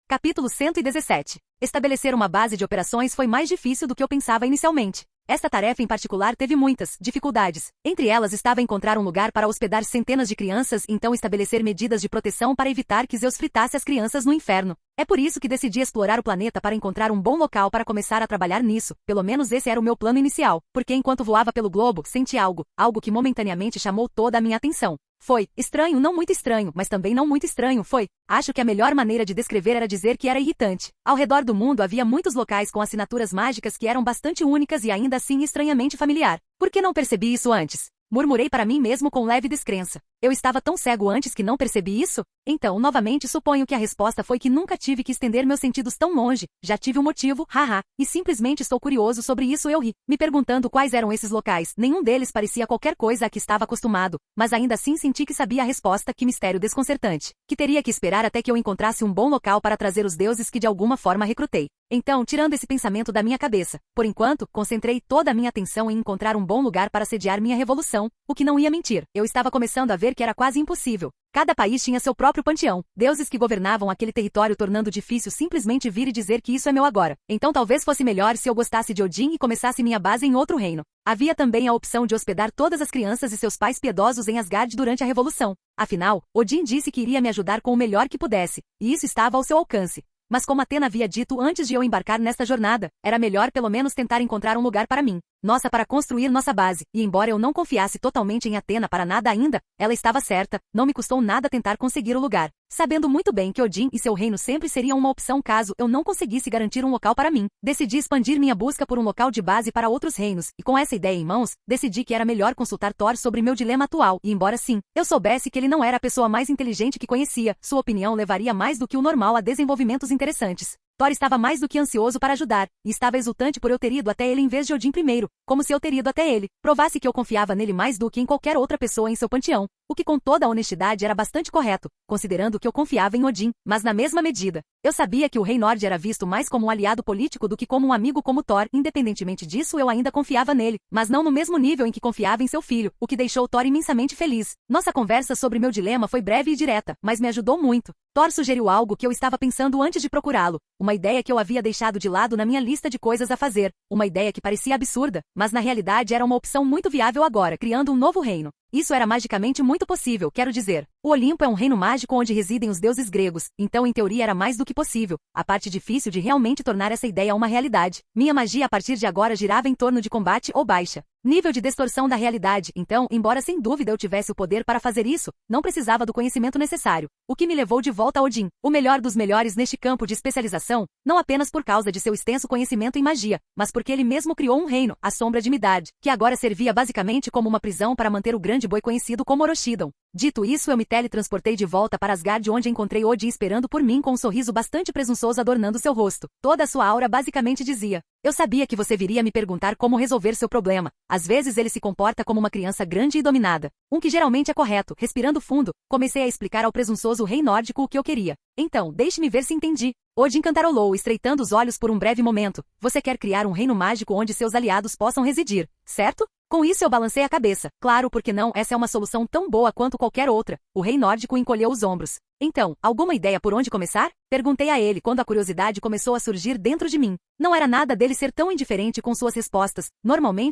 Capítulo 117. Estabelecer uma base de operações foi mais difícil do que eu pensava inicialmente. Esta tarefa em particular teve muitas dificuldades. Entre elas estava encontrar um lugar para hospedar centenas de crianças e então estabelecer medidas de proteção para evitar que Zeus fritasse as crianças no inferno. É por isso que decidi explorar o planeta para encontrar um bom local para começar a trabalhar nisso, pelo menos esse era o meu plano inicial, porque enquanto voava pelo globo, senti algo que momentaneamente chamou toda a minha atenção. Foi estranho, não muito estranho, mas também não muito estranho, foi. Acho que a melhor maneira de descrever era dizer que era irritante. Ao redor do mundo havia muitos locais com assinaturas mágicas que eram bastante únicas e ainda assim estranhamente familiar. Por que não percebi isso antes? Murmurei para mim mesmo com leve descrença. Eu estava tão cego antes que não percebi isso? Então, novamente suponho que a resposta foi que nunca tive que estender meus sentidos tão longe. Já tive um motivo, haha, e simplesmente estou curioso sobre isso. Eu ri, me perguntando quais eram esses locais. Nenhum deles parecia qualquer coisa a que estava acostumado, mas ainda assim senti que sabia a resposta. Que mistério desconcertante. Que teria que esperar até que eu encontrasse um bom local para trazer os deuses que de alguma forma recrutei. Então, tirando esse pensamento da minha cabeça, por enquanto, concentrei toda a minha atenção em encontrar um bom lugar para sediar minha revolução, o que não ia mentir. Eu estava começando a ver que era quase impossível. Cada país tinha seu próprio panteão, deuses que governavam aquele território, tornando difícil simplesmente vir e dizer que isso é meu agora. Então talvez fosse melhor se eu gostasse de Odin e começasse minha base em outro reino. Havia também a opção de hospedar todas as crianças e seus pais piedosos em Asgard durante a revolução. Afinal, Odin disse que iria me ajudar com o melhor que pudesse, e isso estava ao seu alcance. Mas como Atena havia dito antes de eu embarcar nesta jornada, era melhor pelo menos tentar encontrar um lugar para mim. Nossa, para construir nossa base, e embora eu não confiasse totalmente em Atena para nada ainda, ela estava certa, não me custou nada tentar conseguir o lugar. Sabendo muito bem que Odin e seu reino sempre seriam uma opção caso eu não conseguisse garantir um local para mim, decidi expandir minha busca por um local de base para outros reinos, e com essa ideia em mãos, decidi que era melhor consultar Thor sobre meu dilema atual, e embora sim, eu soubesse que ele não era a pessoa mais inteligente que conhecia, sua opinião levaria mais do que o normal a desenvolvimentos interessantes. Thor estava mais do que ansioso para ajudar, e estava exultante por eu ter ido até ele em vez de Odin primeiro, como se eu ter ido até ele, provasse que eu confiava nele mais do que em qualquer outra pessoa em seu panteão, o que com toda a honestidade era bastante correto, considerando que eu confiava em Odin, mas na mesma medida. Eu sabia que o rei Nord era visto mais como um aliado político do que como um amigo como Thor, independentemente disso eu ainda confiava nele, mas não no mesmo nível em que confiava em seu filho, o que deixou Thor imensamente feliz. Nossa conversa sobre meu dilema foi breve e direta, mas me ajudou muito. Thor sugeriu algo que eu estava pensando antes de procurá-lo, uma ideia que eu havia deixado de lado na minha lista de coisas a fazer, uma ideia que parecia absurda, mas na realidade era uma opção muito viável agora, criando um novo reino. Isso era magicamente muito possível, quero dizer. O Olimpo é um reino mágico onde residem os deuses gregos, então em teoria era mais do que possível. A parte difícil de realmente tornar essa ideia uma realidade. Minha magia a partir de agora girava em torno de combate ou baixa nível de distorção da realidade, então, embora sem dúvida eu tivesse o poder para fazer isso, não precisava do conhecimento necessário, o que me levou de volta a Odin, o melhor dos melhores neste campo de especialização, não apenas por causa de seu extenso conhecimento em magia, mas porque ele mesmo criou um reino, a Sombra de Midgard, que agora servia basicamente como uma prisão para manter o grande boi conhecido como Orochidon. Dito isso, eu me teletransportei de volta para Asgard, onde encontrei Odin esperando por mim com um sorriso bastante presunçoso adornando seu rosto. Toda a sua aura basicamente dizia: eu sabia que você viria me perguntar como resolver seu problema. Às vezes ele se comporta como uma criança grande e dominada. Que geralmente é correto. Respirando fundo, comecei a explicar ao presunçoso rei nórdico o que eu queria. Então, deixe-me ver se entendi. Odin cantarolou, estreitando os olhos por um breve momento. Você quer criar um reino mágico onde seus aliados possam residir, certo? Com isso eu balancei a cabeça. Claro, porque não, essa é uma solução tão boa quanto qualquer outra. O rei nórdico encolheu os ombros. Então, alguma ideia por onde começar? Perguntei a ele quando a curiosidade começou a surgir dentro de mim. Não era nada dele ser tão indiferente com suas respostas.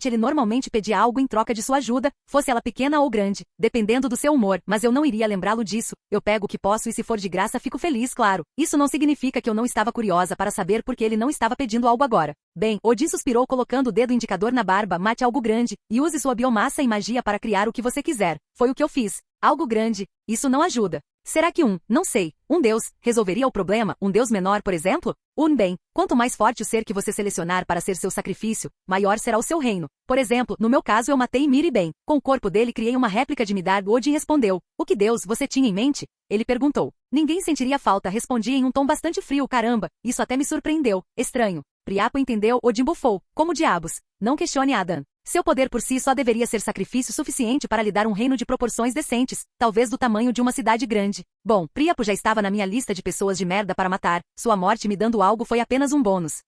Ele normalmente pedia algo em troca de sua ajuda, fosse ela pequena ou grande, dependendo do seu humor, mas eu não iria lembrá-lo disso. Eu pego o que posso e se for de graça fico feliz, claro. Isso não significa que eu não estava curiosa para saber por que ele não estava pedindo algo agora. Bem, Odin suspirou colocando o dedo indicador na barba. Mate algo grande, e use sua biomassa e magia para criar o que você quiser. Foi o que eu fiz. Algo grande. Isso não ajuda. Será que não sei, um deus, resolveria o problema? Um deus menor, por exemplo? Bem, quanto mais forte o ser que você selecionar para ser seu sacrifício, maior será o seu reino. Por exemplo, no meu caso eu matei Miri bem. Com o corpo dele criei uma réplica de Midgard. Odin respondeu. O que deus você tinha em mente? Ele perguntou. Ninguém sentiria falta, respondi em um tom bastante frio. Caramba, isso até me surpreendeu. Estranho. Priapo entendeu. Odin bufou. Como diabos? Não questione Adam. Seu poder por si só deveria ser sacrifício suficiente para lhe dar um reino de proporções decentes, talvez do tamanho de uma cidade grande. Bom, Priapo já estava na minha lista de pessoas de merda para matar, sua morte me dando algo foi apenas um bônus.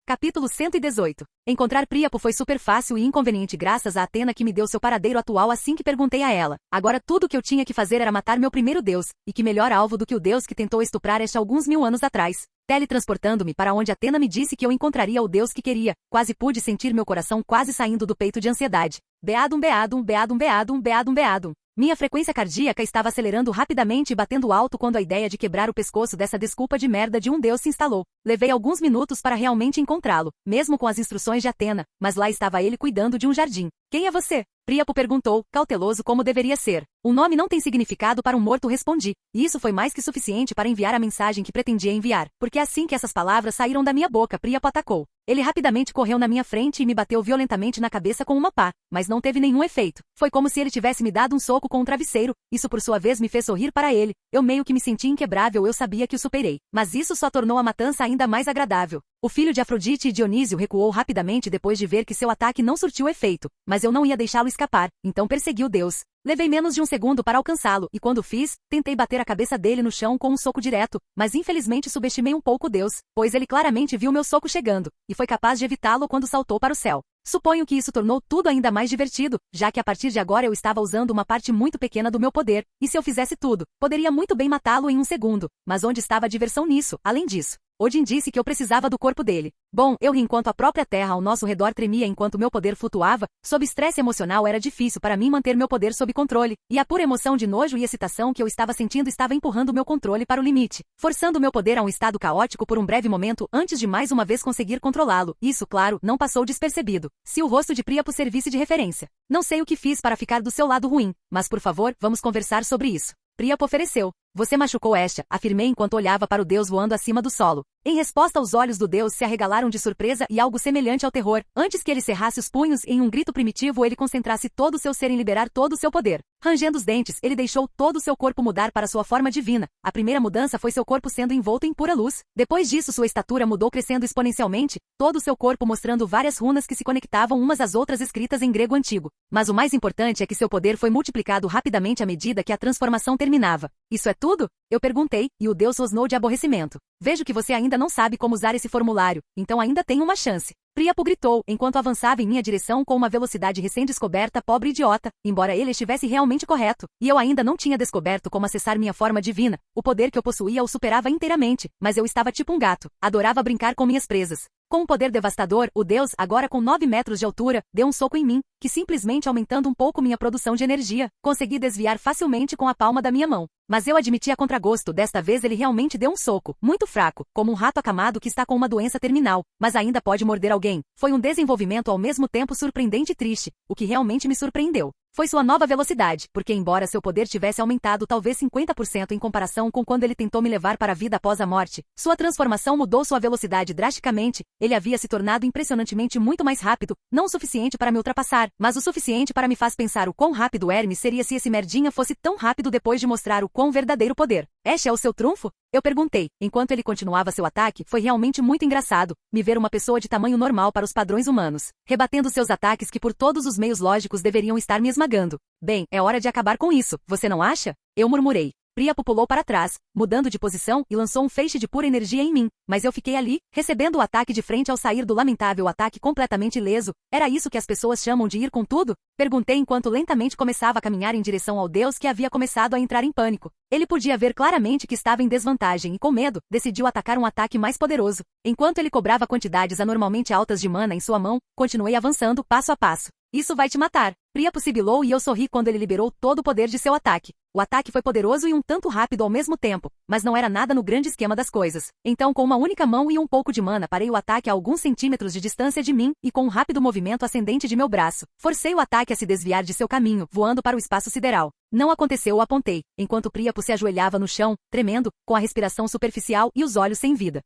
Capítulo 118. Encontrar Priapo foi super fácil e inconveniente graças a Atena que me deu seu paradeiro atual assim que perguntei a ela. Agora tudo o que eu tinha que fazer era matar meu primeiro deus, e que melhor alvo do que o deus que tentou estuprar Este alguns 1000 anos atrás. Teletransportando-me para onde Atena me disse que eu encontraria o deus que queria, quase pude sentir meu coração quase saindo do peito de ansiedade. Beadum, beadum, beadum, beadum, beadum, beadum. Minha frequência cardíaca estava acelerando rapidamente e batendo alto quando a ideia de quebrar o pescoço dessa desculpa de merda de um deus se instalou. Levei alguns minutos para realmente encontrá-lo, mesmo com as instruções de Atena, mas lá estava ele cuidando de um jardim. Quem é você? Príapo perguntou, cauteloso como deveria ser. Um nome não tem significado para um morto, respondi. E isso foi mais que suficiente para enviar a mensagem que pretendia enviar, porque assim que essas palavras saíram da minha boca, Príapo atacou. Ele rapidamente correu na minha frente e me bateu violentamente na cabeça com uma pá, mas não teve nenhum efeito. Foi como se ele tivesse me dado um soco com um travesseiro, isso por sua vez me fez sorrir para ele. Eu meio que me senti inquebrável, eu sabia que o superei. Mas isso só tornou a matança ainda mais agradável. O filho de Afrodite e Dionísio recuou rapidamente depois de ver que seu ataque não surtiu efeito, mas eu não ia deixá-lo escapar, então persegui o deus. Levei menos de um segundo para alcançá-lo, e quando fiz, tentei bater a cabeça dele no chão com um soco direto, mas infelizmente subestimei um pouco o deus, pois ele claramente viu meu soco chegando, e foi capaz de evitá-lo quando saltou para o céu. Suponho que isso tornou tudo ainda mais divertido, já que a partir de agora eu estava usando uma parte muito pequena do meu poder, e se eu fizesse tudo, poderia muito bem matá-lo em um segundo. Mas onde estava a diversão nisso, além disso? Odin disse que eu precisava do corpo dele. Bom, eu ri enquanto a própria terra ao nosso redor tremia enquanto meu poder flutuava. Sob estresse emocional era difícil para mim manter meu poder sob controle, e a pura emoção de nojo e excitação que eu estava sentindo estava empurrando meu controle para o limite, forçando meu poder a um estado caótico por um breve momento antes de mais uma vez conseguir controlá-lo. Isso, claro, não passou despercebido. Se o rosto de Príapo servisse de referência. Não sei o que fiz para ficar do seu lado ruim, mas por favor, vamos conversar sobre isso. Príapo ofereceu. Você machucou Hestia, afirmei enquanto olhava para o deus voando acima do solo. Em resposta, os olhos do deus se arregalaram de surpresa e algo semelhante ao terror. Antes que ele cerrasse os punhos em um grito primitivo, ele concentrasse todo o seu ser em liberar todo o seu poder. Rangendo os dentes, ele deixou todo o seu corpo mudar para sua forma divina. A primeira mudança foi seu corpo sendo envolto em pura luz. Depois disso, sua estatura mudou crescendo exponencialmente, todo o seu corpo mostrando várias runas que se conectavam umas às outras escritas em grego antigo. Mas o mais importante é que seu poder foi multiplicado rapidamente à medida que a transformação terminava. Isso é tudo? Eu perguntei, e o deus rosnou de aborrecimento. Vejo que você ainda não sabe como usar esse formulário, então ainda tem uma chance. Príapo gritou, enquanto avançava em minha direção com uma velocidade recém-descoberta, pobre idiota, embora ele estivesse realmente correto. E eu ainda não tinha descoberto como acessar minha forma divina. O poder que eu possuía o superava inteiramente, mas eu estava tipo um gato. Adorava brincar com minhas presas. Com um poder devastador, o deus, agora com 9 metros de altura, deu um soco em mim, que simplesmente aumentando um pouco minha produção de energia, consegui desviar facilmente com a palma da minha mão. Mas eu admiti a contragosto, desta vez ele realmente deu um soco, muito fraco, como um rato acamado que está com uma doença terminal, mas ainda pode morder alguém. Foi um desenvolvimento ao mesmo tempo surpreendente e triste, o que realmente me surpreendeu. Foi sua nova velocidade, porque embora seu poder tivesse aumentado talvez 50% em comparação com quando ele tentou me levar para a vida após a morte, sua transformação mudou sua velocidade drasticamente. Ele havia se tornado impressionantemente muito mais rápido, não o suficiente para me ultrapassar, mas o suficiente para me faz pensar o quão rápido Hermes seria se esse merdinha fosse tão rápido depois de mostrar o quão verdadeiro poder. Este é o seu trunfo? Eu perguntei, enquanto ele continuava seu ataque. Foi realmente muito engraçado, me ver uma pessoa de tamanho normal para os padrões humanos, rebatendo seus ataques que por todos os meios lógicos deveriam estar me esmagando. Bem, é hora de acabar com isso, você não acha? Eu murmurei. Príapo pulou para trás, mudando de posição e lançou um feixe de pura energia em mim, mas eu fiquei ali, recebendo o ataque de frente ao sair do lamentável ataque completamente ileso. Era isso que as pessoas chamam de ir com tudo? Perguntei enquanto lentamente começava a caminhar em direção ao deus que havia começado a entrar em pânico. Ele podia ver claramente que estava em desvantagem e com medo, decidiu atacar um ataque mais poderoso. Enquanto ele cobrava quantidades anormalmente altas de mana em sua mão, continuei avançando passo a passo. Isso vai te matar. Príapo sibilou e eu sorri quando ele liberou todo o poder de seu ataque. O ataque foi poderoso e um tanto rápido ao mesmo tempo, mas não era nada no grande esquema das coisas. Então com uma única mão e um pouco de mana parei o ataque a alguns centímetros de distância de mim e com um rápido movimento ascendente de meu braço, forcei o ataque a se desviar de seu caminho, voando para o espaço sideral. Não aconteceu, eu apontei, enquanto Príapo se ajoelhava no chão, tremendo, com a respiração superficial e os olhos sem vida.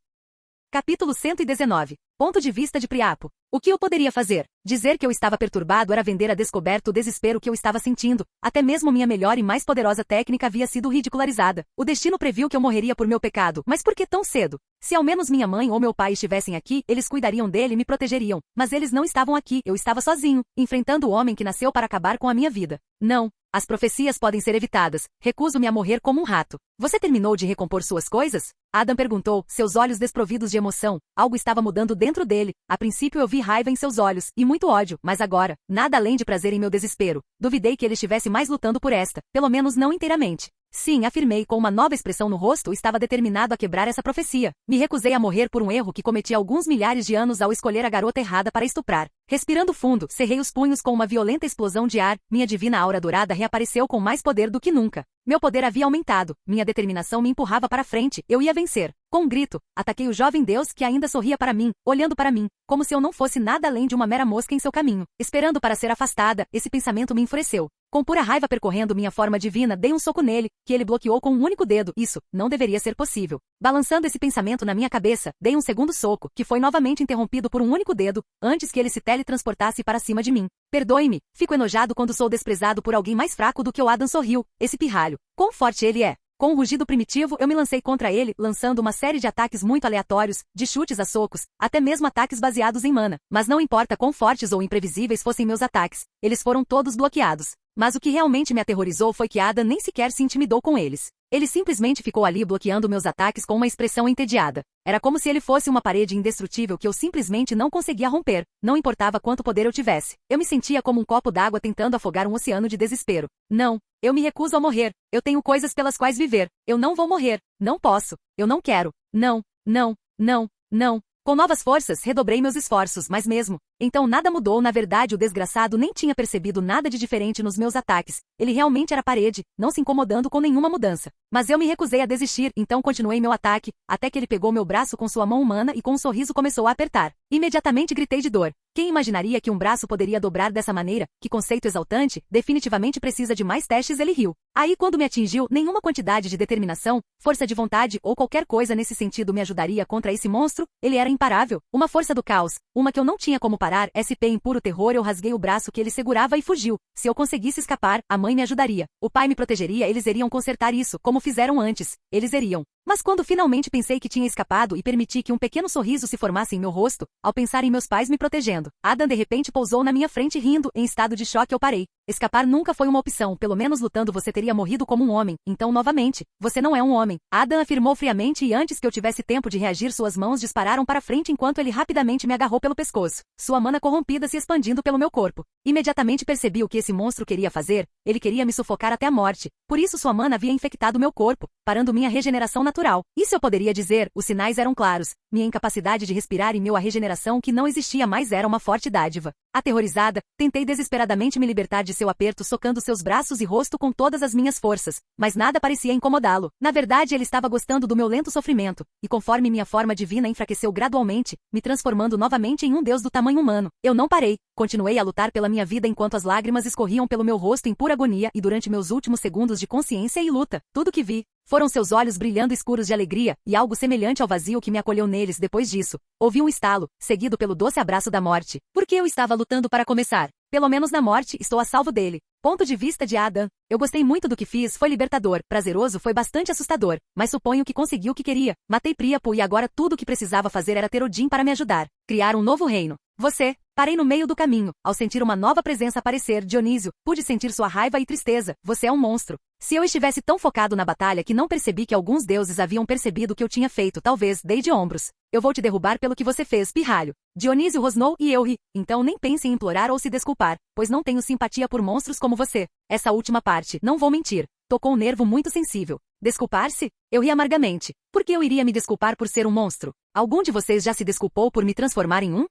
Capítulo 119. Ponto de vista de Príapo. O que eu poderia fazer? Dizer que eu estava perturbado era vender a descoberto o desespero que eu estava sentindo. Até mesmo minha melhor e mais poderosa técnica havia sido ridicularizada. O destino previu que eu morreria por meu pecado, mas por que tão cedo? Se ao menos minha mãe ou meu pai estivessem aqui, eles cuidariam dele e me protegeriam. Mas eles não estavam aqui, eu estava sozinho, enfrentando o homem que nasceu para acabar com a minha vida. Não. As profecias podem ser evitadas. Recuso-me a morrer como um rato. Você terminou de recompor suas coisas? Adam perguntou, seus olhos desprovidos de emoção. Algo estava mudando dentro dele. A princípio eu vi raiva em seus olhos, e muito ódio, mas agora, nada além de prazer em meu desespero. Duvidei que ele estivesse mais lutando por esta, pelo menos não inteiramente. Sim, afirmei com uma nova expressão no rosto, estava determinado a quebrar essa profecia. Me recusei a morrer por um erro que cometi há alguns milhares de anos ao escolher a garota errada para estuprar. Respirando fundo, cerrei os punhos com uma violenta explosão de ar, minha divina aura dourada reapareceu com mais poder do que nunca. Meu poder havia aumentado, minha determinação me empurrava para frente, eu ia vencer. Com um grito, ataquei o jovem Deus que ainda sorria para mim, olhando para mim, como se eu não fosse nada além de uma mera mosca em seu caminho. Esperando para ser afastada, esse pensamento me enfureceu. Com pura raiva percorrendo minha forma divina, dei um soco nele, que ele bloqueou com um único dedo. Isso não deveria ser possível. Balançando esse pensamento na minha cabeça, dei um segundo soco, que foi novamente interrompido por um único dedo, antes que ele se teletransportasse para cima de mim. Perdoe-me, fico enojado quando sou desprezado por alguém mais fraco do que o Adam sorriu, esse pirralho. Quão forte ele é! Com um rugido primitivo, eu me lancei contra ele, lançando uma série de ataques muito aleatórios, de chutes a socos, até mesmo ataques baseados em mana. Mas não importa quão fortes ou imprevisíveis fossem meus ataques, eles foram todos bloqueados. Mas o que realmente me aterrorizou foi que Adam nem sequer se intimidou com eles. Ele simplesmente ficou ali bloqueando meus ataques com uma expressão entediada. Era como se ele fosse uma parede indestrutível que eu simplesmente não conseguia romper, não importava quanto poder eu tivesse. Eu me sentia como um copo d'água tentando afogar um oceano de desespero. Não, eu me recuso a morrer. Eu tenho coisas pelas quais viver. Eu não vou morrer. Não posso. Eu não quero. Não, não, não, não. Com novas forças, redobrei meus esforços, mas mesmo então nada mudou. Na verdade, o desgraçado nem tinha percebido nada de diferente nos meus ataques. Ele realmente era parede, não se incomodando com nenhuma mudança. Mas eu me recusei a desistir, então continuei meu ataque, até que ele pegou meu braço com sua mão humana e com um sorriso começou a apertar. Imediatamente gritei de dor. Quem imaginaria que um braço poderia dobrar dessa maneira? Que conceito exaltante, definitivamente precisa de mais testes. Ele riu. Aí quando me atingiu, nenhuma quantidade de determinação, força de vontade ou qualquer coisa nesse sentido me ajudaria contra esse monstro. Ele era imparável, uma força do caos, uma que eu não tinha como parar. SP em puro terror, eu rasguei o braço que ele segurava e fugiu. Se eu conseguisse escapar, a mãe me ajudaria. O pai me protegeria, eles iriam consertar isso, como fizeram antes. Eles iriam. Mas quando finalmente pensei que tinha escapado e permiti que um pequeno sorriso se formasse em meu rosto, ao pensar em meus pais me protegendo, Adam de repente pousou na minha frente rindo. Em estado de choque eu parei. Escapar nunca foi uma opção, pelo menos lutando você teria morrido como um homem. Então novamente, você não é um homem. Adam afirmou friamente e antes que eu tivesse tempo de reagir suas mãos dispararam para frente enquanto ele rapidamente me agarrou pelo pescoço. Sua mana corrompida se expandindo pelo meu corpo. Imediatamente percebi o que esse monstro queria fazer. Ele queria me sufocar até a morte. Por isso sua mana havia infectado meu corpo, parando minha regeneração natural. Isso eu poderia dizer, os sinais eram claros. Minha incapacidade de respirar e a regeneração que não existia mais era uma forte dádiva. Aterrorizada, tentei desesperadamente me libertar de seu aperto socando seus braços e rosto com todas as minhas forças, mas nada parecia incomodá-lo. Na verdade ele estava gostando do meu lento sofrimento, e conforme minha forma divina enfraqueceu gradualmente, me transformando novamente em um deus do tamanho humano, eu não parei, continuei a lutar pela minha vida enquanto as lágrimas escorriam pelo meu rosto em pura agonia e durante meus últimos segundos de consciência e luta, tudo que vi foram seus olhos brilhando escuros de alegria, e algo semelhante ao vazio que me acolheu neles depois disso. Ouvi um estalo, seguido pelo doce abraço da morte. Porque eu estava lutando para começar. Pelo menos na morte, estou a salvo dele. Ponto de vista de Adam. Eu gostei muito do que fiz, foi libertador, prazeroso, foi bastante assustador, mas suponho que consegui o que queria. Matei Príapo e agora tudo o que precisava fazer era ter Odin para me ajudar. Criar um novo reino. Você. Parei no meio do caminho. Ao sentir uma nova presença aparecer, Dionísio, pude sentir sua raiva e tristeza. Você é um monstro. Se eu estivesse tão focado na batalha que não percebi que alguns deuses haviam percebido o que eu tinha feito, talvez dei de ombros. Eu vou te derrubar pelo que você fez, pirralho. Dionísio rosnou e eu ri. Então nem pense em implorar ou se desculpar, pois não tenho simpatia por monstros como você. Essa última parte, não vou mentir, tocou um nervo muito sensível. Desculpar-se? Eu ri amargamente. Por que eu iria me desculpar por ser um monstro? Algum de vocês já se desculpou por me transformar em um?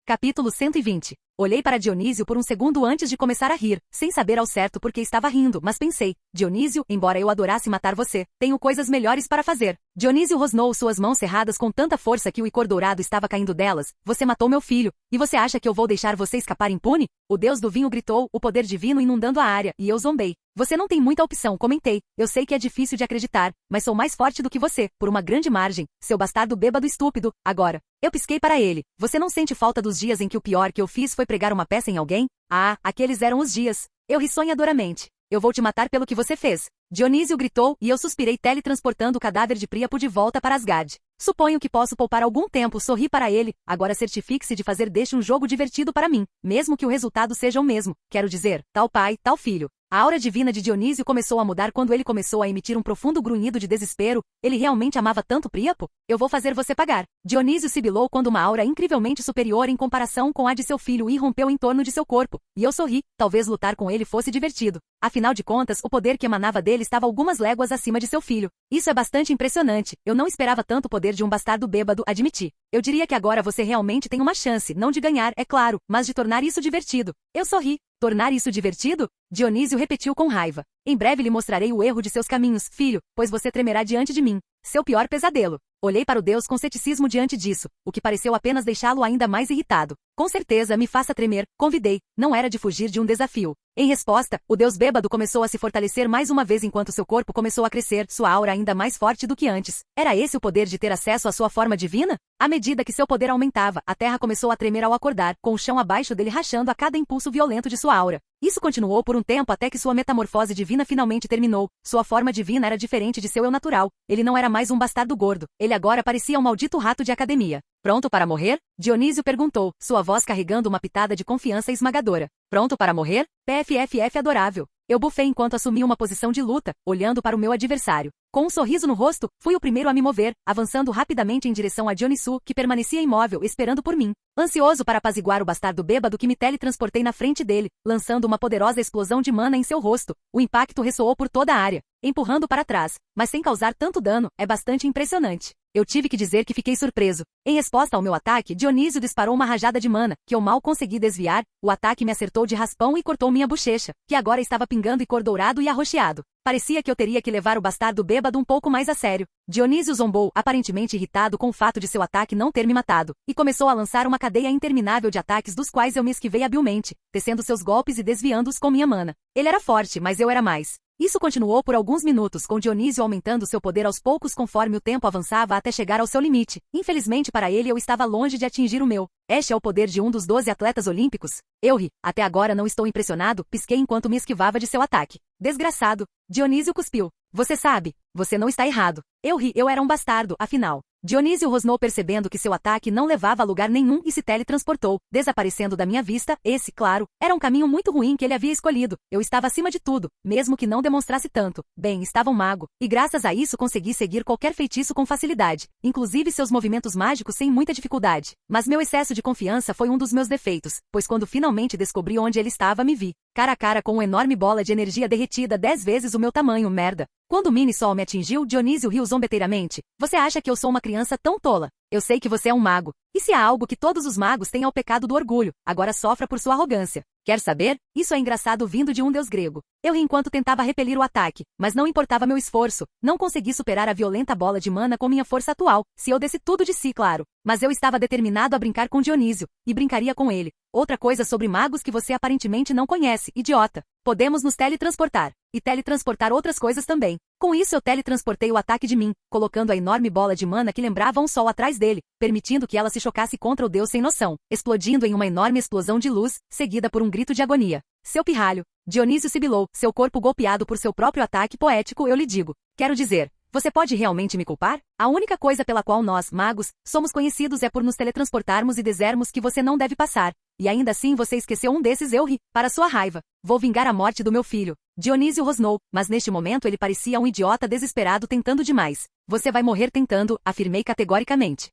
Capítulo 120. Olhei para Dionísio por um segundo antes de começar a rir, sem saber ao certo por que estava rindo, mas pensei, Dionísio, embora eu adorasse matar você, tenho coisas melhores para fazer. Dionísio rosnou suas mãos cerradas com tanta força que o icor dourado estava caindo delas. Você matou meu filho, e você acha que eu vou deixar você escapar impune? O deus do vinho gritou, o poder divino inundando a área, e eu zombei. Você não tem muita opção, comentei. Eu sei que é difícil de acreditar, mas sou mais forte do que você, por uma grande margem, seu bastardo bêbado estúpido. Agora, eu pisquei para ele. Você não sente falta dos dias em que o pior que eu fiz foi pregar uma peça em alguém? Ah, aqueles eram os dias. Eu ri sonhadoramente. Eu vou te matar pelo que você fez. Dionísio gritou, e eu suspirei teletransportando o cadáver de Príapo de volta para Asgard. Suponho que posso poupar algum tempo, sorri para ele, agora certifique-se de fazer deste um jogo divertido para mim, mesmo que o resultado seja o mesmo, quero dizer, tal pai, tal filho. A aura divina de Dionísio começou a mudar quando ele começou a emitir um profundo grunhido de desespero. Ele realmente amava tanto Príapo? Eu vou fazer você pagar. Dionísio sibilou quando uma aura incrivelmente superior em comparação com a de seu filho irrompeu em torno de seu corpo. E eu sorri. Talvez lutar com ele fosse divertido. Afinal de contas, o poder que emanava dele estava algumas léguas acima de seu filho. Isso é bastante impressionante. Eu não esperava tanto poder de um bastardo bêbado, admiti. Eu diria que agora você realmente tem uma chance, não de ganhar, é claro, mas de tornar isso divertido. Eu sorri. Tornar isso divertido? Dionísio repetiu com raiva. Em breve lhe mostrarei o erro de seus caminhos, filho, pois você tremerá diante de mim. Seu pior pesadelo. Olhei para o deus com ceticismo diante disso, o que pareceu apenas deixá-lo ainda mais irritado. Com certeza me faça tremer, convidei. Não era de fugir de um desafio. Em resposta, o deus bêbado começou a se fortalecer mais uma vez enquanto seu corpo começou a crescer, sua aura ainda mais forte do que antes. Era esse o poder de ter acesso à sua forma divina? À medida que seu poder aumentava, a terra começou a tremer ao acordar, com o chão abaixo dele rachando a cada impulso violento de sua aura. Isso continuou por um tempo até que sua metamorfose divina finalmente terminou. Sua forma divina era diferente de seu eu natural. Ele não era mais um bastardo gordo. Ele agora parecia um maldito rato de academia. Pronto para morrer? Dionísio perguntou, sua voz carregando uma pitada de confiança esmagadora. Pronto para morrer? PFFF adorável. Eu bufei enquanto assumi uma posição de luta, olhando para o meu adversário. Com um sorriso no rosto, fui o primeiro a me mover, avançando rapidamente em direção a Dionisu, que permanecia imóvel, esperando por mim. Ansioso para apaziguar o bastardo bêbado que me teletransportei na frente dele, lançando uma poderosa explosão de mana em seu rosto. O impacto ressoou por toda a área, empurrando para trás, mas sem causar tanto dano, é bastante impressionante. Eu tive que dizer que fiquei surpreso. Em resposta ao meu ataque, Dionísio disparou uma rajada de mana, que eu mal consegui desviar. O ataque me acertou de raspão e cortou minha bochecha, que agora estava pingando icor dourado e arroxeado. Parecia que eu teria que levar o bastardo bêbado um pouco mais a sério. Dionísio zombou, aparentemente irritado com o fato de seu ataque não ter me matado, e começou a lançar uma cadeia interminável de ataques dos quais eu me esquivei habilmente, tecendo seus golpes e desviando-os com minha mana. Ele era forte, mas eu era mais. Isso continuou por alguns minutos, com Dionísio aumentando seu poder aos poucos conforme o tempo avançava até chegar ao seu limite. Infelizmente para ele eu estava longe de atingir o meu. Este é o poder de um dos 12 atletas olímpicos? Eu ri. Até agora não estou impressionado, pisquei enquanto me esquivava de seu ataque. Desgraçado. Dionísio cuspiu. Você sabe, você não está errado. Eu ri, eu era um bastardo, afinal. Dionísio rosnou percebendo que seu ataque não levava a lugar nenhum e se teletransportou, desaparecendo da minha vista. Esse, claro, era um caminho muito ruim que ele havia escolhido. Eu estava acima de tudo, mesmo que não demonstrasse tanto. Bem, estava um mago, e graças a isso consegui seguir qualquer feitiço com facilidade, inclusive seus movimentos mágicos sem muita dificuldade. Mas meu excesso de confiança foi um dos meus defeitos, pois quando finalmente descobri onde ele estava me vi cara a cara com uma enorme bola de energia derretida 10 vezes o meu tamanho, merda. Quando o mini-sol me atingiu, Dionísio riu zombeteiramente. Você acha que eu sou uma criança tão tola? Eu sei que você é um mago. E se há algo que todos os magos têm é o pecado do orgulho, agora sofra por sua arrogância. Quer saber? Isso é engraçado vindo de um deus grego. Eu ri enquanto tentava repelir o ataque, mas não importava meu esforço. Não consegui superar a violenta bola de mana com minha força atual, se eu desse tudo de si, claro. Mas eu estava determinado a brincar com Dionísio, e brincaria com ele. Outra coisa sobre magos que você aparentemente não conhece, idiota. Podemos nos teletransportar. E teletransportar outras coisas também. Com isso eu teletransportei o ataque de mim, colocando a enorme bola de mana que lembrava um sol atrás dele, permitindo que ela se chocasse contra o deus sem noção, explodindo em uma enorme explosão de luz, seguida por um grito de agonia. Seu pirralho. Dionísio sibilou, seu corpo golpeado por seu próprio ataque poético, eu lhe digo. Quero dizer, você pode realmente me culpar? A única coisa pela qual nós, magos, somos conhecidos é por nos teletransportarmos e dizermos que você não deve passar. E ainda assim você esqueceu um desses, eu ri, para sua raiva. Vou vingar a morte do meu filho. Dionísio rosnou, mas neste momento ele parecia um idiota desesperado tentando demais. Você vai morrer tentando, afirmei categoricamente.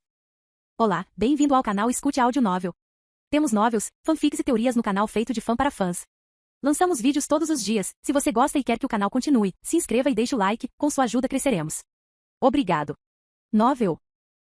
Olá, bem-vindo ao canal Escute Áudio Novel. Temos novels, fanfics e teorias no canal feito de fã para fãs. Lançamos vídeos todos os dias. Se você gosta e quer que o canal continue, se inscreva e deixe o like, com sua ajuda cresceremos. Obrigado. Novel.